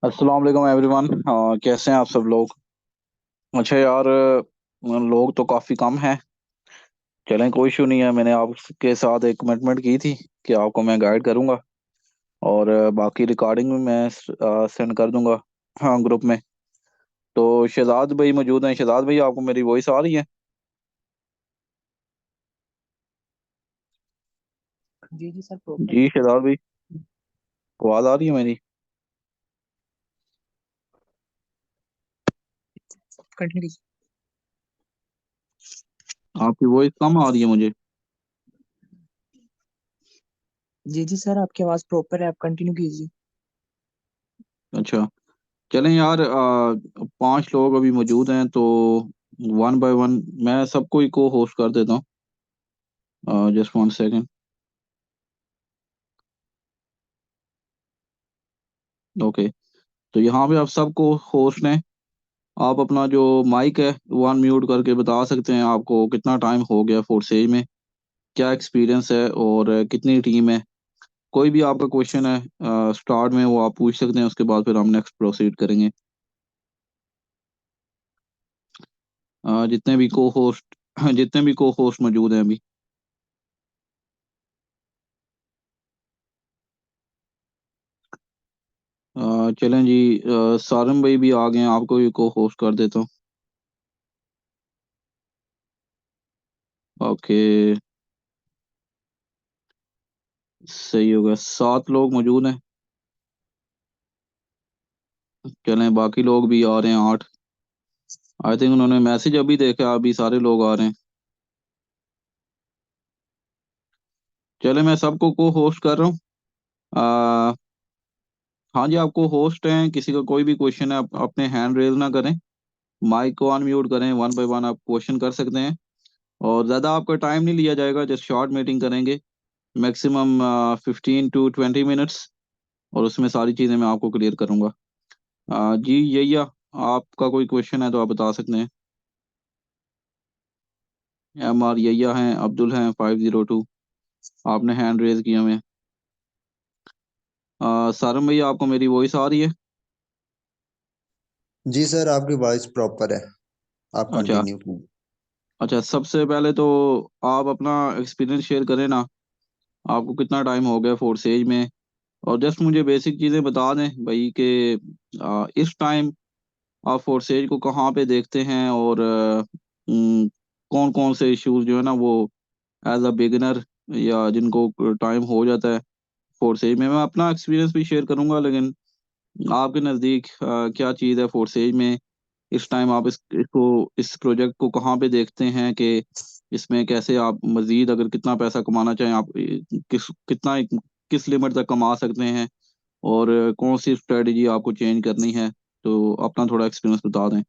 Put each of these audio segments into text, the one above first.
अस्सलाम वालेकुम एवरीवन। कैसे हैं आप सब लोग? अच्छा यार, लोग तो काफ़ी कम हैं। चलें, कोई इशू नहीं है। मैंने आपके साथ एक कमिटमेंट की थी कि आपको मैं गाइड करूंगा, और बाकी रिकॉर्डिंग भी मैं सेंड कर दूंगा, हाँ, ग्रुप में। तो शहजाद भाई मौजूद हैं। शहजाद भाई, आपको मेरी वॉइस आ रही है? जी जी सर, प्रॉपर जी है। शहजाद भाई, आवाज़ आ रही है मेरी? कंटिन्यू कीजिए। आपकी वॉइस कम आ रही है मुझे। जी जी सर, आपकी आवाज़ प्रॉपर है, आप कंटिन्यू कीजिए। अच्छा, चलें यार, 5 लोग अभी मौजूद हैं, तो वन बाय वन मैं सबको ही को होस्ट कर देता हूँ। Just 1 second. ओके, तो यहाँ पे आप सबको होस्ट हैं। आप अपना जो माइक है वो अनम्यूट करके बता सकते हैं आपको कितना टाइम हो गया फोर्सेज में, क्या एक्सपीरियंस है, और कितनी टीम है। कोई भी आपका क्वेश्चन है स्टार्ट में, वो आप पूछ सकते हैं। उसके बाद फिर हम नेक्स्ट प्रोसीड करेंगे। जितने भी को होस्ट जितने भी को होस्ट मौजूद हैं अभी। चलें जी, सारम भाई भी आ गए हैं, आपको भी को होस्ट कर देता हूँ। ओके, सही हो गया, 7 लोग मौजूद हैं। चलें, बाकी लोग भी आ रहे हैं, 8। आई थिंक उन्होंने मैसेज अभी देखा, अभी सारे लोग आ रहे हैं। चले, मैं सबको को होस्ट कर रहा हूँ। आ, हाँ जी, आपको होस्ट हैं, किसी का कोई भी क्वेश्चन है आप अपने हैंड रेज ना करें, माइक को अनम्यूट करें, वन बाय वन आप क्वेश्चन कर सकते हैं। और ज़्यादा आपका टाइम नहीं लिया जाएगा, जस्ट शॉर्ट मीटिंग करेंगे, मैक्सिमम 15 to 20 मिनट्स। और उसमें सारी चीज़ें मैं आपको क्लियर करूँगा। जी यही, आपका कोई क्वेश्चन है तो आप बता सकते हैं। एम आर यैया हैं, अब्दुल हैं 502, आपने हैंड रेज किया हुए हैं। सारम भैया, आपको मेरी वॉइस आ रही है? जी सर, आपकी वॉइस प्रॉपर है। आप अच्छा। कंटिन्यू कीजिए। अच्छा, सबसे पहले तो आप अपना एक्सपीरियंस शेयर करें ना, आपको कितना टाइम हो गया फोर्सेज में। और जस्ट मुझे बेसिक चीज़ें बता दें भाई कि इस टाइम आप फोर्सेज को कहाँ पे देखते हैं, और कौन कौन से इश्यूज जो है ना वो एज अ बिगिनर, या जिनको टाइम हो जाता है फोर्सेज में। मैं अपना एक्सपीरियंस भी शेयर करूंगा, लेकिन आपके नज़दीक क्या चीज़ है फोर्सेज में इस टाइम, आप इस प्रोजेक्ट को कहाँ पे देखते हैं कि इसमें कैसे आप मजीद, अगर कितना पैसा कमाना चाहें आप, किस लिमिट तक कमा सकते हैं, और कौन सी स्ट्रेटजी आपको चेंज करनी है। तो अपना थोड़ा एक्सपीरियंस बता दें।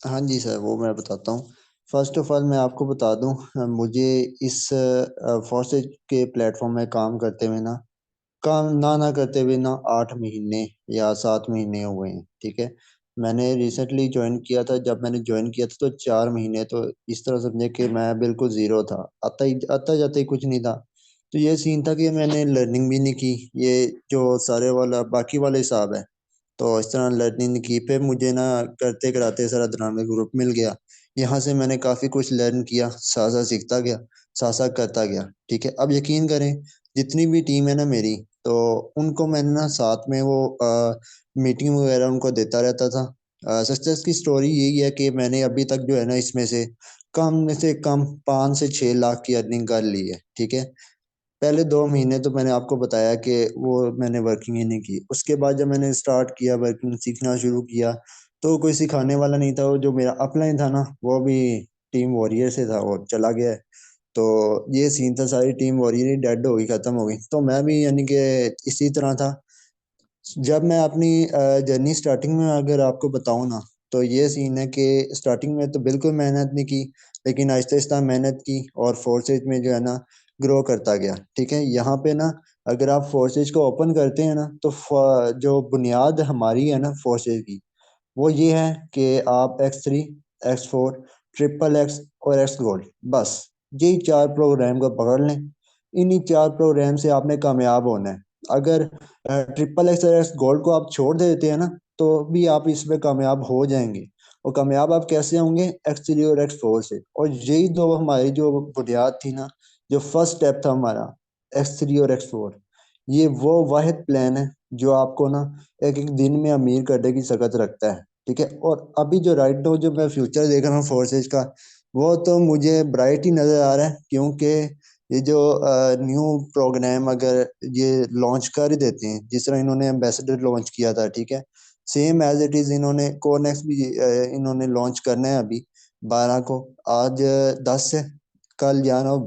हाँ जी सर, वो मैं बताता हूँ। फर्स्ट ऑफ ऑल मैं आपको बता दूँ, मुझे इस फोर्सेज के प्लेटफॉर्म में काम करते हुए ना, काम ना करते हुए ना 8 महीने या 7 महीने हुए हैं। ठीक है, मैंने रिसेंटली ज्वाइन किया था। जब मैंने ज्वाइन किया था तो 4 महीने तो इस तरह समझे कि मैं बिल्कुल ज़ीरो था, आता जाता ही कुछ नहीं था। तो ये सीन था कि मैंने लर्निंग भी नहीं की, ये जो सारे वाला बाकी वाले हिसाब है। तो इस तरह लर्निंग की, फिर मुझे ना करते कराते सारा दराम ग्रुप मिल गया। यहाँ से मैंने काफ़ी कुछ लर्न किया, साथ साथ सीखता गया, साथ साथ करता गया। ठीक है, अब यकीन करें, जितनी भी टीम है ना मेरी, तो उनको मैंने ना साथ में वो मीटिंग वगैरह उनको देता रहता था। सक्सेस की स्टोरी यही है कि मैंने अभी तक जो है ना, इसमें से कम 5 से 6 लाख की अर्निंग कर ली है। ठीक है, पहले 2 महीने तो मैंने आपको बताया कि वो मैंने वर्किंग ही नहीं की। उसके बाद जब मैंने स्टार्ट किया वर्किंग सीखना शुरू किया, तो कोई सिखाने वाला नहीं था। वो जो मेरा अपलाइन था ना, वो भी टीम वॉरियर से था, वो चला गया है। तो ये सीन था, सारी टीम वॉरियर ही डेड हो गई, खत्म हो गई। तो मैं भी यानी कि इसी तरह था। जब मैं अपनी जर्नी स्टार्टिंग में अगर आपको बताऊं ना, तो ये सीन है कि स्टार्टिंग में तो बिल्कुल मेहनत नहीं की, लेकिन आहिस्ता आहिस्ता मेहनत की और फोर्सेज में जो है ना ग्रो करता गया। ठीक है, यहाँ पे ना अगर आप फोर्सेज को ओपन करते हैं ना, तो जो बुनियाद हमारी है ना फोर्सेज की, वो ये है कि आप X3, X4, XXX और एक्स गोल्ड, बस यही 4 प्रोग्राम को पकड़ लें। इन्हीं 4 प्रोग्राम से आपने कामयाब होना है। अगर ट्रिपल एक्स गोल्ड को आप छोड़ देते हैं ना तो भी आप इसमें कामयाब हो जाएंगे। और कामयाब आप कैसे होंगे? एक्स3 और एक्स4 से। और यही दो हमारी जो बुनियाद थी ना, जो फर्स्ट स्टेप था हमारा, एक्स3 और एक्स4, ये वो वाहिद प्लान है जो आपको ना एक एक दिन में अमीर करने की सकत रखता है। ठीक है। और अभी जो राइट नाउ जो मैं फ्यूचर देख रहा हूँ फोर्सेज का, वो तो मुझे ब्राइट ही नजर आ रहा है, क्योंकि ये जो न्यू प्रोग्राम अगर ये लॉन्च कर ही देते हैं, जिस तरह इन्होंने एम्बेसडर लॉन्च किया था, ठीक है, सेम एज इट इज इन्होंने कोरनेक्स भी इन्होंने लॉन्च करना है अभी 12 को। आज 10 है, कल 11 और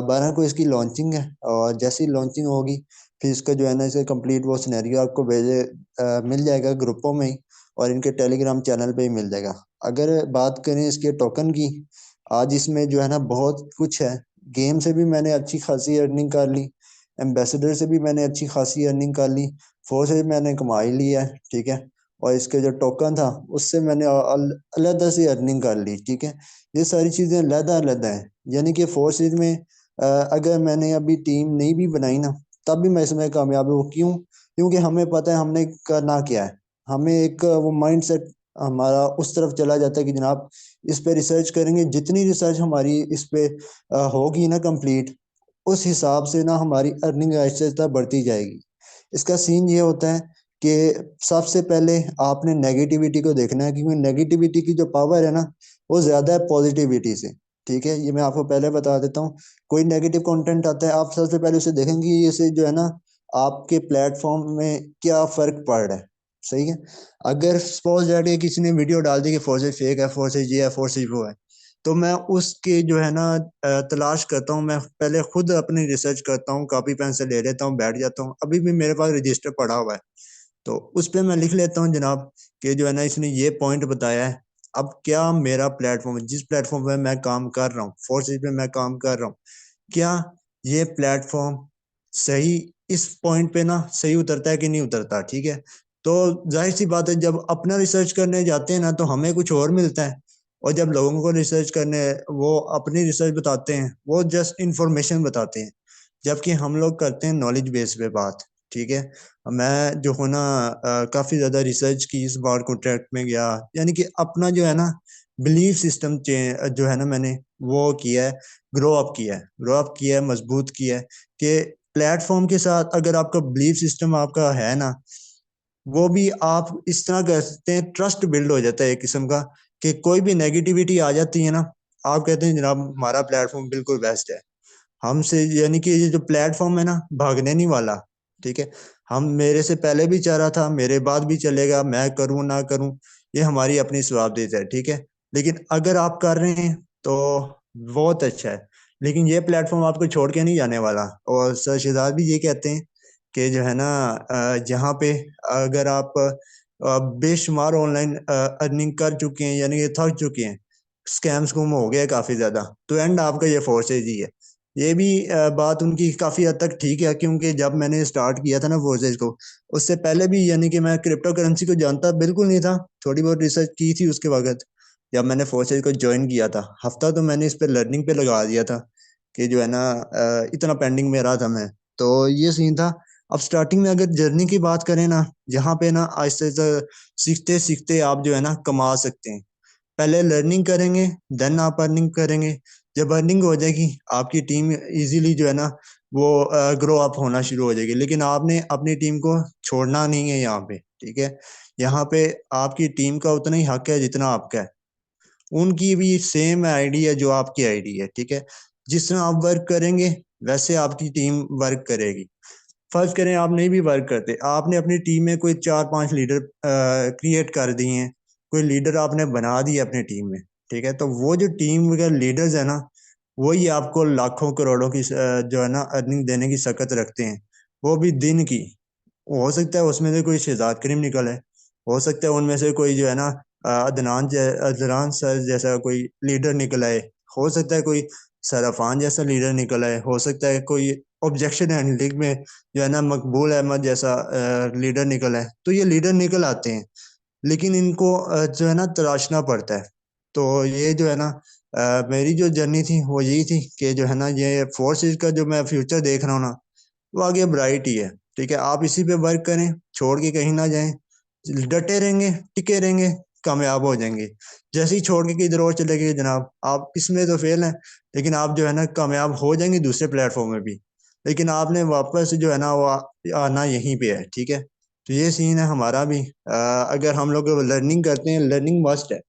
12 को इसकी लॉन्चिंग है। और जैसी लॉन्चिंग होगी फिर इसका जो है ना, इसे कंप्लीट वो सिनेरियो आपको मिल जाएगा ग्रुपों में ही, और इनके टेलीग्राम चैनल पे ही मिल जाएगा। अगर बात करें इसके टोकन की, आज इसमें जो है ना बहुत कुछ है। गेम से भी मैंने अच्छी खासी अर्निंग कर ली, एम्बेसडर से भी मैंने अच्छी खासी अर्निंग कर ली, फोर से भी मैंने कमा ही लिया है। ठीक है। और इसके जो टोकन था उससे मैंने अलग से अर्निंग कर ली। ठीक है। ये सारी चीज़ें अलग-अलग हैं। यानी कि फोर सीरीज में अगर मैंने अभी टीम नहीं भी बनाई ना, तब भी मैं इसमें कामयाब हूँ। क्यों? क्योंकि हमें पता है हमने करना क्या है। हमें एक वो माइंड सेट हमारा उस तरफ चला जाता है कि जनाब इस पे रिसर्च करेंगे। जितनी रिसर्च हमारी इस पे होगी ना कंप्लीट, उस हिसाब से ना हमारी अर्निंग आहिस्ता आहिस्ता बढ़ती जाएगी। इसका सीन ये होता है कि सबसे पहले आपने नेगेटिविटी को देखना है, क्योंकि नेगेटिविटी की जो पावर है ना, वो ज्यादा है पॉजिटिविटी से। ठीक है। ये मैं आपको पहले बता देता हूँ। कोई नेगेटिव कंटेंट आता है, आप सबसे पहले उसे देखेंगे कि इसे जो है ना आपके प्लेटफॉर्म में क्या फर्क पड़ रहा है। सही है। अगर सपोज दैट ये किसी ने वीडियो डाल दी कि फोर्सेज फेक है, फोर्सेज ये है, फोर्सेज वो है, तो मैं उसके जो है ना तलाश करता हूँ। मैं पहले खुद अपनी रिसर्च करता हूँ, कॉपी पेन से ले लेता हूँ, बैठ जाता हूँ। अभी भी मेरे पास रजिस्टर पड़ा हुआ है, तो उस पे मैं लिख लेता हूँ जनाब कि जो है ना इसने ये पॉइंट बताया है। अब क्या मेरा प्लेटफॉर्म, जिस प्लेटफॉर्म पे मैं काम कर रहा हूँ, फोर्सेज पे मैं काम कर रहा हूँ, क्या ये प्लेटफॉर्म सही इस पॉइंट पे ना सही उतरता है कि नहीं उतरता? ठीक है। तो जाहिर सी बात है, जब अपना रिसर्च करने जाते हैं ना तो हमें कुछ और मिलता है, और जब लोगों को रिसर्च करने वो अपनी रिसर्च बताते हैं, वो जस्ट इंफॉर्मेशन बताते हैं, जबकि हम लोग करते हैं नॉलेज बेस पे बात। ठीक है। मैं जो हूँ ना काफी ज्यादा रिसर्च की, इस बार कॉन्ट्रैक्ट में गया, यानी कि अपना जो है ना बिलीफ सिस्टम जो है ना मैंने वो किया है, ग्रो अप किया है, मजबूत किया है कि प्लेटफॉर्म के साथ अगर आपका बिलीफ सिस्टम आपका है ना, वो भी आप इस तरह कर सकते हैं, ट्रस्ट बिल्ड हो जाता है एक किस्म का, कि कोई भी नेगेटिविटी आ जाती है ना, आप कहते हैं जनाब हमारा प्लेटफॉर्म बिल्कुल बेस्ट है हमसे। यानी कि ये जो प्लेटफॉर्म है ना, भागने नहीं वाला। ठीक है। हम मेरे से पहले भी चल रहा था, मेरे बाद भी चलेगा, मैं करूं ना करूं, ये हमारी अपनी स्वाभिमान है। ठीक है। लेकिन अगर आप कर रहे हैं तो बहुत अच्छा है, लेकिन ये प्लेटफॉर्म आपको छोड़ के नहीं जाने वाला। और सर शिदात भी ये कहते हैं कि जो है ना यहाँ पे अगर आप बेशुमार ऑनलाइन अर्निंग कर चुके हैं, यानी कि थक चुके हैं, स्कैम स्कूम हो गया काफी ज्यादा, तो एंड आपका ये फोर्सेज ही है। ये भी बात उनकी काफी हद तक ठीक है, क्योंकि जब मैंने स्टार्ट किया था ना फोर्सेज को, उससे पहले भी यानी कि मैं क्रिप्टो करेंसी को जानता बिल्कुल नहीं था, थोड़ी बहुत रिसर्च की थी उसके वक्त। जब मैंने फोर्सेज को ज्वाइन किया था, हफ्ता तो मैंने इस पे लर्निंग पे लगा दिया था कि जो है ना इतना पेंडिंग में रहा था मैं। तो ये सीन था। अब स्टार्टिंग में अगर जर्नी की बात करें ना, यहाँ पे ना आहिस्ते आहिस्ते सीखते सीखते आप जो है ना कमा सकते हैं। पहले लर्निंग करेंगे, देन आप अर्निंग करेंगे। जब अर्निंग हो जाएगी, आपकी टीम इजीली जो है ना वो ग्रो अप होना शुरू हो जाएगी। लेकिन आपने अपनी टीम को छोड़ना नहीं है यहाँ पे। ठीक है। यहाँ पे आपकी टीम का उतना ही हक है जितना आपका है। उनकी भी सेम आईडी है जो आपकी आईडी है। ठीक है। जिस तरह आप वर्क करेंगे, वैसे आपकी टीम वर्क करेगी। फर्ज करें आप नहीं भी वर्क करते, आपने अपनी टीम में कोई 4-5 लीडर क्रिएट कर दिए हैं, कोई लीडर आपने बना दिया अपनी टीम में। ठीक है। तो वो जो टीम के लीडर्स है ना, वही आपको लाखों करोड़ों की जो है ना अर्निंग देने की सकत रखते हैं, वो भी दिन की। हो सकता है उसमें से कोई शहजाद करीम निकल है, हो सकता है उनमें से कोई जो है ना अदनान सर जैसा कोई लीडर निकल आए, हो सकता है कोई सरफान जैसा लीडर निकल आए, हो सकता है कोई ऑब्जेक्शन हैंडलिंग में जो है ना मकबूल अहमद जैसा लीडर निकल आए। तो ये लीडर निकल आते हैं, लेकिन इनको जो है ना तराशना पड़ता है। तो ये जो है ना मेरी जो जर्नी थी वो यही थी कि जो है ना ये फोर्सेज का जो मैं फ्यूचर देख रहा हूँ ना, वो आगे ब्राइट ही है। ठीक है, आप इसी पे वर्क करें, छोड़ के कहीं ना जाएं, डटे रहेंगे, टिके रहेंगे, कामयाब हो जाएंगे। जैसे ही छोड़ के किधर और चले गए जनाब, आप इसमें तो फेल हैं, लेकिन आप जो है ना कामयाब हो जाएंगे दूसरे प्लेटफॉर्म में भी। लेकिन आपने वापस जो है ना वो आना यहीं पे है। ठीक है, तो ये सीन है हमारा भी। अगर हम लोग लर्निंग करते हैं, लर्निंग मस्ट है।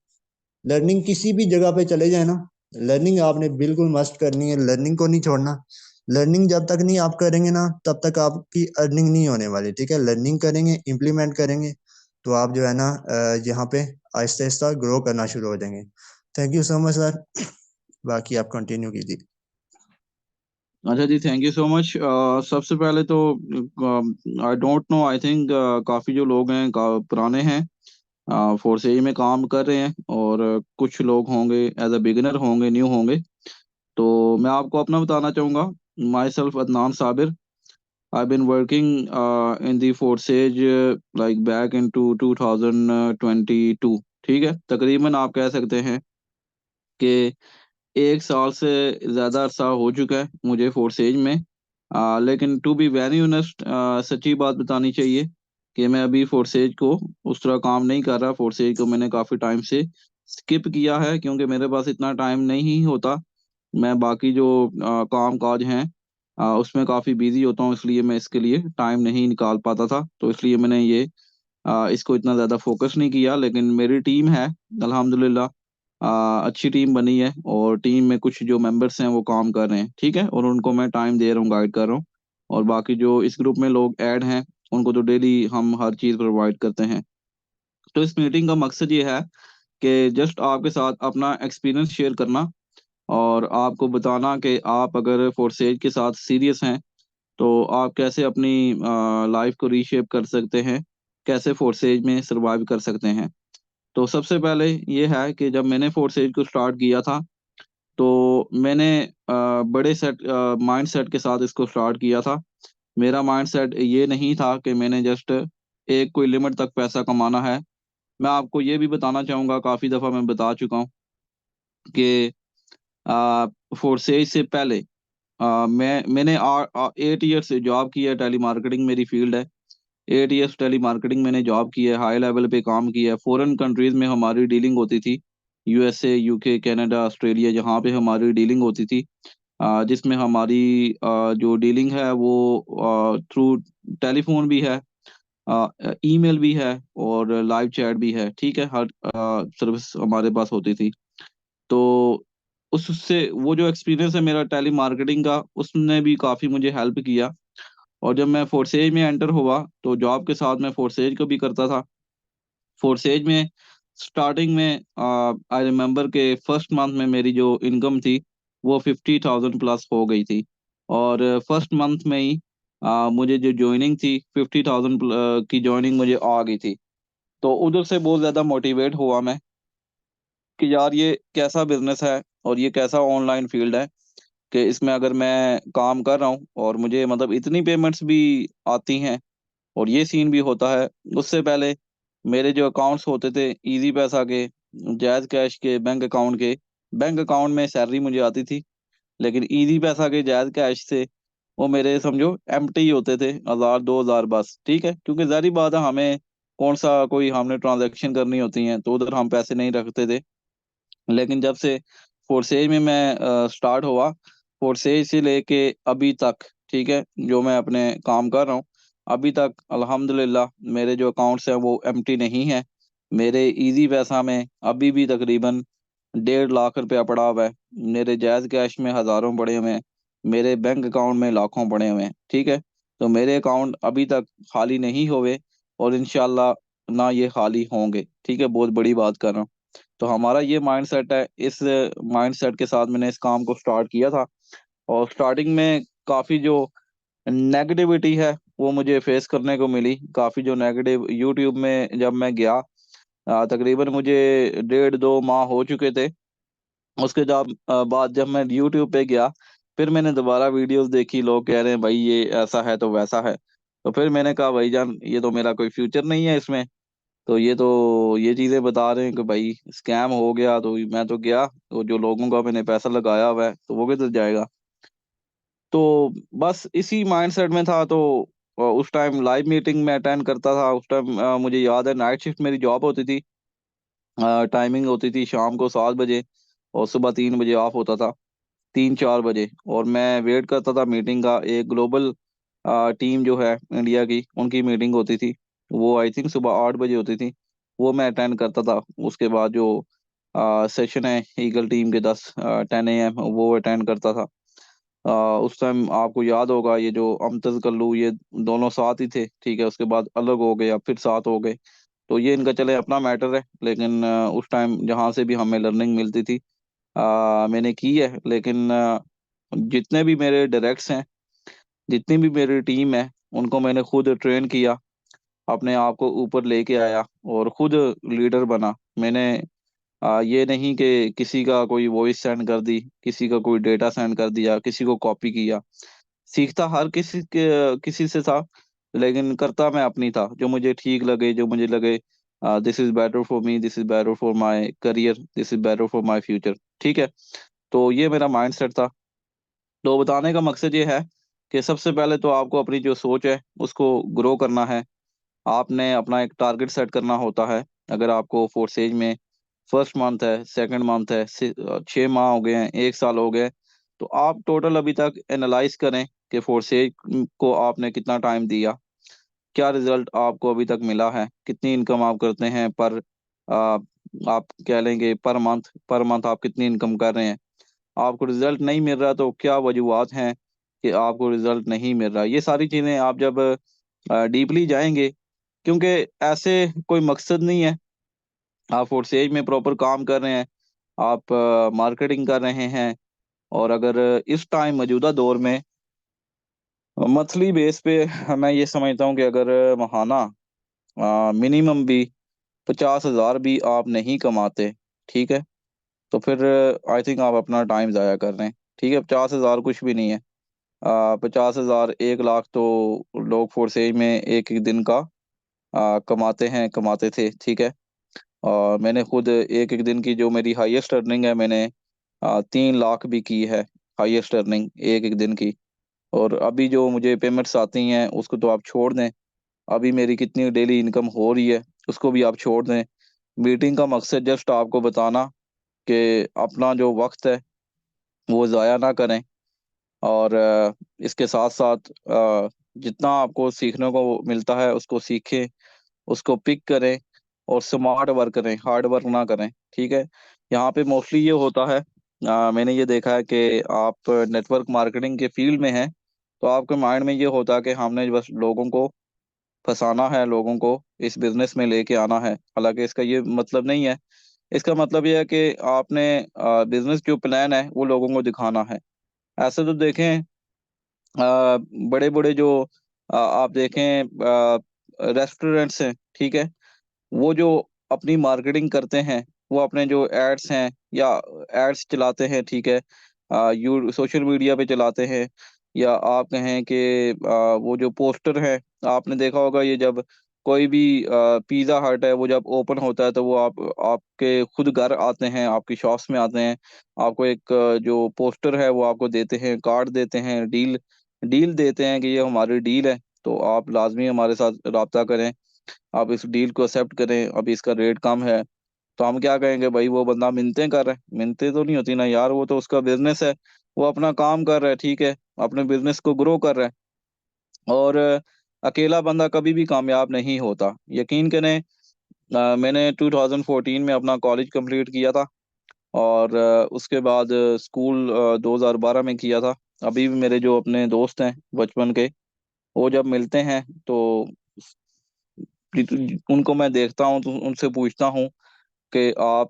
लर्निंग किसी भी जगह पे चले जाए ना, लर्निंग आपने बिल्कुल मस्ट करनी है, लर्निंग को नहीं छोड़ना। लर्निंग जब तक नहीं आप करेंगे ना, तब तक आपकी अर्निंग नहीं होने वाली। ठीक है, लर्निंग करेंगे, इम्प्लीमेंट करेंगे, तो आप जो है ना यहाँ पे आहिस्ता आहिस्ता ग्रो करना शुरू हो जाएंगे। Thank you so much sir. बाकी आप कंटिन्यू कीजिए। अच्छा जी, थैंक यू सो मच। सबसे पहले तो I don't know, I think काफ़ी जो लोग हैं पुराने हैं, फोर्स एज में काम कर रहे हैं, और कुछ लोग होंगे एज अ बिगिनर होंगे, न्यू होंगे। तो मैं आपको अपना बताना चाहूँगा। Myself Adnan Sabir. I been working in the forces like back in to 2022। ठीक है, तकरीबन आप कह सकते हैं कि 1 साल से ज़्यादा अरसा हो चुका है मुझे फोर्सेज में। लेकिन टू बी वेरी ऑनेस्ट, सच्ची बात बतानी चाहिए कि मैं अभी फोर्सेज को उस तरह काम नहीं कर रहा। फोर्सेज को मैंने काफ़ी टाइम से स्किप किया है, क्योंकि मेरे पास इतना टाइम नहीं होता। मैं बाकी जो काम काज हैं उसमें काफ़ी बिजी होता हूँ, इसलिए मैं इसके लिए टाइम नहीं निकाल पाता था। तो इसलिए मैंने ये इसको इतना ज़्यादा फोकस नहीं किया। लेकिन मेरी टीम है अल्हम्दुलिल्लाह, अच्छी टीम बनी है, और टीम में कुछ जो मेंबर्स हैं वो काम कर रहे हैं। ठीक है, और उनको मैं टाइम दे रहा हूँ, गाइड कर रहा हूँ। और बाकी जो इस ग्रुप में लोग ऐड हैं, उनको तो डेली हम हर चीज़ प्रोवाइड करते हैं। तो इस मीटिंग का मकसद ये है कि जस्ट आपके साथ अपना एक्सपीरियंस शेयर करना, और आपको बताना कि आप अगर फोर्सेज के साथ सीरियस हैं, तो आप कैसे अपनी लाइफ को रीशेप कर सकते हैं, कैसे फोर्सेज में सरवाइव कर सकते हैं। तो सबसे पहले ये है कि जब मैंने फोर्सेज को स्टार्ट किया था, तो मैंने बड़े सेट माइंड सेट के साथ इसको स्टार्ट किया था। मेरा माइंड सेट ये नहीं था कि मैंने जस्ट एक कोई लिमिट तक पैसा कमाना है। मैं आपको ये भी बताना चाहूँगा, काफ़ी दफ़ा मैं बता चुका हूँ कि फोर्सेज से पहले मैंने 8 ईयर से जॉब की है। टेली मार्केटिंग मेरी फील्ड है। 8 ईयर्स टेली मार्केटिंग मैंने जॉब की है, हाई लेवल पे काम किया है। फॉरेन कंट्रीज में हमारी डीलिंग होती थी, यूएसए, यूके, कनाडा, ऑस्ट्रेलिया, जहाँ पे हमारी डीलिंग होती थी। जिसमें हमारी जो डीलिंग है वो थ्रू टेलीफोन भी है, ईमेल भी है, और लाइव चैट भी है। ठीक है, हर सर्विस हमारे पास होती थी। तो उससे वो जो एक्सपीरियंस है मेरा टेली मार्केटिंग का, उसने भी काफ़ी मुझे हेल्प किया। और जब मैं फोर्सेज में एंटर हुआ, तो जॉब के साथ मैं फोर्सेज को भी करता था। फोर्सेज में स्टार्टिंग में आई रिमेम्बर के फर्स्ट मंथ में मेरी जो इनकम थी वो 50,000 प्लस हो गई थी। और फर्स्ट मंथ में ही मुझे जो ज्वाइनिंग थी 50,000 की ज्वाइनिंग मुझे आ गई थी। तो उधर से बहुत ज़्यादा मोटिवेट हुआ मैं कि यार ये कैसा बिजनेस है, और ये कैसा ऑनलाइन फील्ड है, कि इसमें अगर मैं काम कर रहा हूँ और मुझे मतलब इतनी पेमेंट्स भी आती हैं, और ये सीन भी होता है। उससे पहले मेरे जो अकाउंट्स होते थे इजी पैसा के, जैज़ कैश के, बैंक अकाउंट में सैलरी मुझे आती थी। लेकिन इजी पैसा के, जैज़ कैश से वो मेरे समझो एम्प्टी ही होते थे, 1,000 2,000 बस। ठीक है, क्योंकि जारी बात है, हमें कौन सा कोई हमने ट्रांजैक्शन करनी होती है, तो उधर हम पैसे नहीं रखते थे। लेकिन जब से फोर्सेज में मैं स्टार्ट हुआ, फोर्सेज से लेके अभी तक, ठीक है, जो मैं अपने काम कर रहा हूँ, अभी तक अल्हम्दुलिल्लाह मेरे जो अकाउंट्स हैं वो एम्प्टी नहीं है। मेरे इजी पैसा में अभी भी तकरीबन 1.5 लाख रुपया पड़ा हुआ है। मेरे जायज़ कैश में हज़ारों पड़े हुए हैं। मेरे बैंक अकाउंट में लाखों पड़े हुए हैं। ठीक है, तो मेरे अकाउंट अभी तक खाली नहीं हुए, और इंशाल्लाह ना ये खाली होंगे। ठीक है, बहुत बड़ी बात कर रहा हूँ। तो हमारा ये माइंडसेट है, इस माइंडसेट के साथ मैंने इस काम को स्टार्ट किया था। और स्टार्टिंग में काफ़ी जो नेगेटिविटी है वो मुझे फेस करने को मिली। काफ़ी जो नेगेटिव यूट्यूब में जब मैं गया, तकरीबन मुझे 1.5 2 माह हो चुके थे। उसके बाद जब मैं यूट्यूब पे गया, फिर मैंने दोबारा वीडियोस देखी, लोग कह रहे हैं भाई ये ऐसा है तो वैसा है। तो फिर मैंने कहा भाईजान ये तो मेरा कोई फ्यूचर नहीं है इसमें। तो ये चीजें बता रहे हैं कि भाई स्कैम हो गया, तो मैं तो गया, तो जो लोगों का मैंने पैसा लगाया हुआ है तो वो किधर जाएगा। तो बस इसी माइंडसेट में था। तो उस टाइम लाइव मीटिंग में अटेंड करता था। उस टाइम मुझे याद है नाइट शिफ्ट मेरी जॉब होती थी। टाइमिंग होती थी शाम को 7 बजे और सुबह 3 बजे ऑफ होता था, 3-4 बजे। और मैं वेट करता था मीटिंग का। एक ग्लोबल टीम जो है इंडिया की, उनकी मीटिंग होती थी। वो आई थिंक सुबह 8 बजे होती थी। वो मैं अटेंड करता था। उसके बाद जो सेशन है ईगल टीम के 10-10 AM, वो अटेंड करता था। उस टाइम आपको याद होगा ये जो अमतज कल्लू, ये दोनों साथ ही थे, ठीक है। उसके बाद अलग हो गए, अब फिर साथ हो गए। तो ये इनका चले अपना मैटर है। लेकिन उस टाइम जहाँ से भी हमें लर्निंग मिलती थी मैंने की है। लेकिन जितने भी मेरे डायरेक्ट्स हैं, जितनी भी मेरी टीम है, उनको मैंने खुद ट्रेन किया, अपने आप को ऊपर लेके आया और खुद लीडर बना मैंने। ये नहीं कि किसी का कोई वॉइस सेंड कर दी, किसी का कोई डेटा सेंड कर दिया, किसी को कॉपी किया। सीखता हर किसी से था, लेकिन करता मैं अपनी था। जो मुझे ठीक लगे, जो मुझे लगे this is better for me, this is better for my career, this is better for my future, ठीक है। तो ये मेरा माइंडसेट था। तो बताने का मकसद ये है कि सबसे पहले तो आपको अपनी जो सोच है उसको ग्रो करना है। आपने अपना एक टारगेट सेट करना होता है। अगर आपको फोर्सेज में फर्स्ट मंथ है, सेकंड मंथ है, 6 माह हो गए हैं, 1 साल हो गए, तो आप टोटल अभी तक एनालाइज करें कि फोर्सेज को आपने कितना टाइम दिया, क्या रिजल्ट आपको अभी तक मिला है, कितनी इनकम आप करते हैं पर आप कह लेंगे पर मंथ आप कितनी इनकम कर रहे हैं। आपको रिजल्ट नहीं मिल रहा तो क्या वजूहत हैं कि आपको रिजल्ट नहीं मिल रहा। ये सारी चीज़ें आप जब डीपली जाएंगे, क्योंकि ऐसे कोई मकसद नहीं है। आप फोर्सेज में प्रॉपर काम कर रहे हैं, आप मार्केटिंग कर रहे हैं, और अगर इस टाइम मौजूदा दौर में मंथली बेस पे मैं ये समझता हूँ कि अगर महाना मिनिमम भी 50,000 भी आप नहीं कमाते, ठीक है, तो फिर आई थिंक आप अपना टाइम ज़ाया कर रहे हैं। ठीक है, 50,000 कुछ भी नहीं है। 50,000, 1 लाख तो लोग फोर्सेज में एक एक दिन का कमाते हैं, कमाते थे, ठीक है। और मैंने खुद एक एक दिन की जो मेरी हाईएस्ट अर्निंग है, मैंने 3 लाख भी की है, हाईएस्ट अर्निंग एक एक दिन की। और अभी जो मुझे पेमेंट्स आती हैं उसको तो आप छोड़ दें। अभी मेरी कितनी डेली इनकम हो रही है उसको भी आप छोड़ दें। मीटिंग का मकसद जस्ट आपको बताना कि अपना जो वक्त है वो ज़ाया ना करें। और इसके साथ साथ जितना आपको सीखने को मिलता है उसको सीखें, उसको पिक करें और स्मार्ट वर्क करें, हार्ड वर्क ना करें, ठीक है। यहाँ पे मोस्टली ये होता है, मैंने ये देखा है कि आप नेटवर्क मार्केटिंग के फील्ड में हैं, तो आपके माइंड में ये होता है कि हमने बस लोगों को फंसाना है, लोगों को इस बिजनेस में लेके आना है। हालांकि इसका ये मतलब नहीं है। इसका मतलब ये है कि आपने बिजनेस जो प्लान है वो लोगों को दिखाना है। ऐसे तो देखें बड़े बड़े जो आप देखें रेस्टोरेंट्स हैं, ठीक है, वो जो अपनी मार्केटिंग करते हैं, वो अपने जो एड्स हैं या एड्स चलाते हैं, ठीक है, यू सोशल मीडिया पे चलाते हैं, या आप कहें कि वो जो पोस्टर है, आपने देखा होगा ये जब कोई भी पिज़्ज़ा हट है वो जब ओपन होता है तो वो आपके खुद घर आते हैं, आपकी शॉप्स में आते हैं, आपको एक जो पोस्टर है वो आपको देते हैं, कार्ड देते हैं, डील डील देते हैं कि ये हमारी डील है, तो आप लाजमी हमारे साथ रब्ता करें, आप इस डील को एक्सेप्ट करें, अभी इसका रेट कम है। तो हम क्या कहेंगे, भाई वो बंदा मिन्नतें कर रहा है। मिन्नतें तो नहीं होती ना यार, वो तो उसका बिजनेस है, वो अपना काम कर रहा है, ठीक है, अपने बिजनेस को ग्रो कर रहा है। और अकेला बंदा कभी भी कामयाब नहीं होता, यकीन करें। मैंने 2014 में अपना कॉलेज कंप्लीट किया था, और उसके बाद स्कूल 2012 में किया था। अभी भी मेरे जो अपने दोस्त हैं बचपन के, वो जब मिलते हैं तो उनको मैं देखता हूँ तो उनसे पूछता हूँ कि आप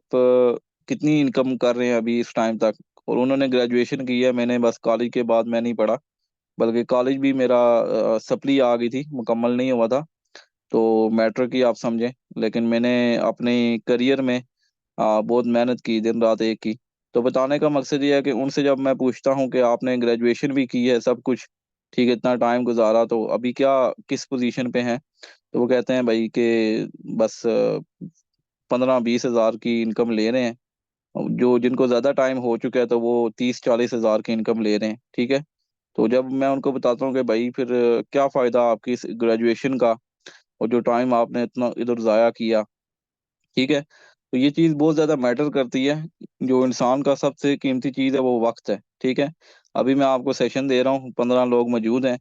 कितनी इनकम कर रहे हैं अभी इस टाइम तक। और उन्होंने ग्रेजुएशन की है, मैंने बस कॉलेज के बाद मैं नहीं पढ़ा, बल्कि कॉलेज भी मेरा सप्ली आ गई थी, मुकम्मल नहीं हुआ था। तो मैट्रिक की आप समझें। लेकिन मैंने अपने करियर में बहुत मेहनत की, दिन रात एक की। तो बताने का मकसद ये है कि उनसे जब मैं पूछता हूँ कि आपने ग्रेजुएशन भी की है, सब कुछ ठीक है, इतना टाइम गुजारा, तो अभी क्या किस पोजीशन पे हैं, तो वो कहते हैं भाई कि बस 15-20 हज़ार की इनकम ले रहे हैं। जो जिनको ज्यादा टाइम हो चुका है तो वो 30-40 हज़ार की इनकम ले रहे हैं, ठीक है। तो जब मैं उनको बताता हूँ कि भाई फिर क्या फ़ायदा आपकी इस ग्रेजुएशन का, और जो टाइम आपने इतना इधर ज़ाया किया, ठीक है, तो ये चीज़ बहुत ज़्यादा मैटर करती है। जो इंसान का सबसे कीमती चीज़ है वो वक्त है, ठीक है। अभी मैं आपको सेशन दे रहा हूँ, 15 लोग मौजूद हैं,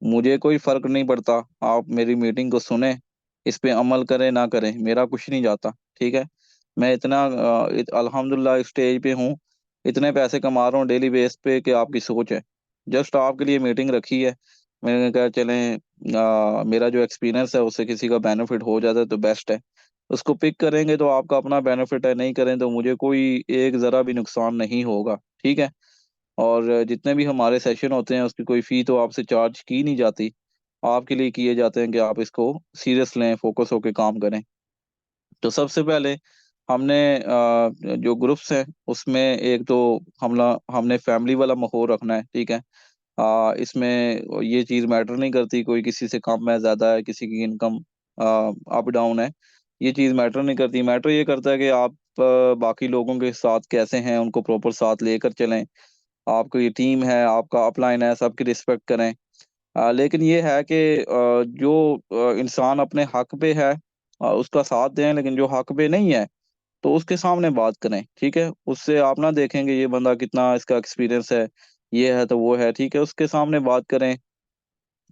मुझे कोई फ़र्क नहीं पड़ता, आप मेरी मीटिंग को सुने, इस पे अमल करें ना करें, मेरा कुछ नहीं जाता, ठीक है। मैं इतना अल्हम्दुलिल्लाह स्टेज पे हूँ, इतने पैसे कमा रहा हूँ डेली बेस पे कि आपकी सोच है। जस्ट आपके लिए मीटिंग रखी है, मैंने कहा चलें, मेरा जो एक्सपीरियंस है उससे किसी का बेनिफिट हो जाता है तो बेस्ट है। उसको पिक करेंगे तो आपका अपना बेनिफिट है, नहीं करें तो मुझे कोई एक ज़रा भी नुकसान नहीं होगा, ठीक है। और जितने भी हमारे सेशन होते हैं उसकी कोई फ़ी तो आपसे चार्ज की नहीं जाती, आपके लिए किए जाते हैं कि आप इसको सीरियस लें, फ़ोकस होके काम करें। तो सबसे पहले हमने जो ग्रुप्स हैं उसमें एक तो हमने फैमिली वाला माहौल रखना है, ठीक है। इसमें ये चीज़ मैटर नहीं करती कोई किसी से कम है, ज़्यादा है, किसी की इनकम अप डाउन है, ये चीज़ मैटर नहीं करती। मैटर ये करता है कि आप बाकी लोगों के साथ कैसे हैं, उनको प्रॉपर साथ लेकर चलें। आपकी टीम है, आपका अपलाइन है, सबकी रिस्पेक्ट करें। लेकिन ये है कि जो इंसान अपने हक पे है उसका साथ दें, लेकिन जो हक पे नहीं है तो उसके सामने बात करें, ठीक है? उससे आप ना देखें कि ये बंदा कितना इसका एक्सपीरियंस है, ये है तो वो है, ठीक है? उसके सामने बात करें।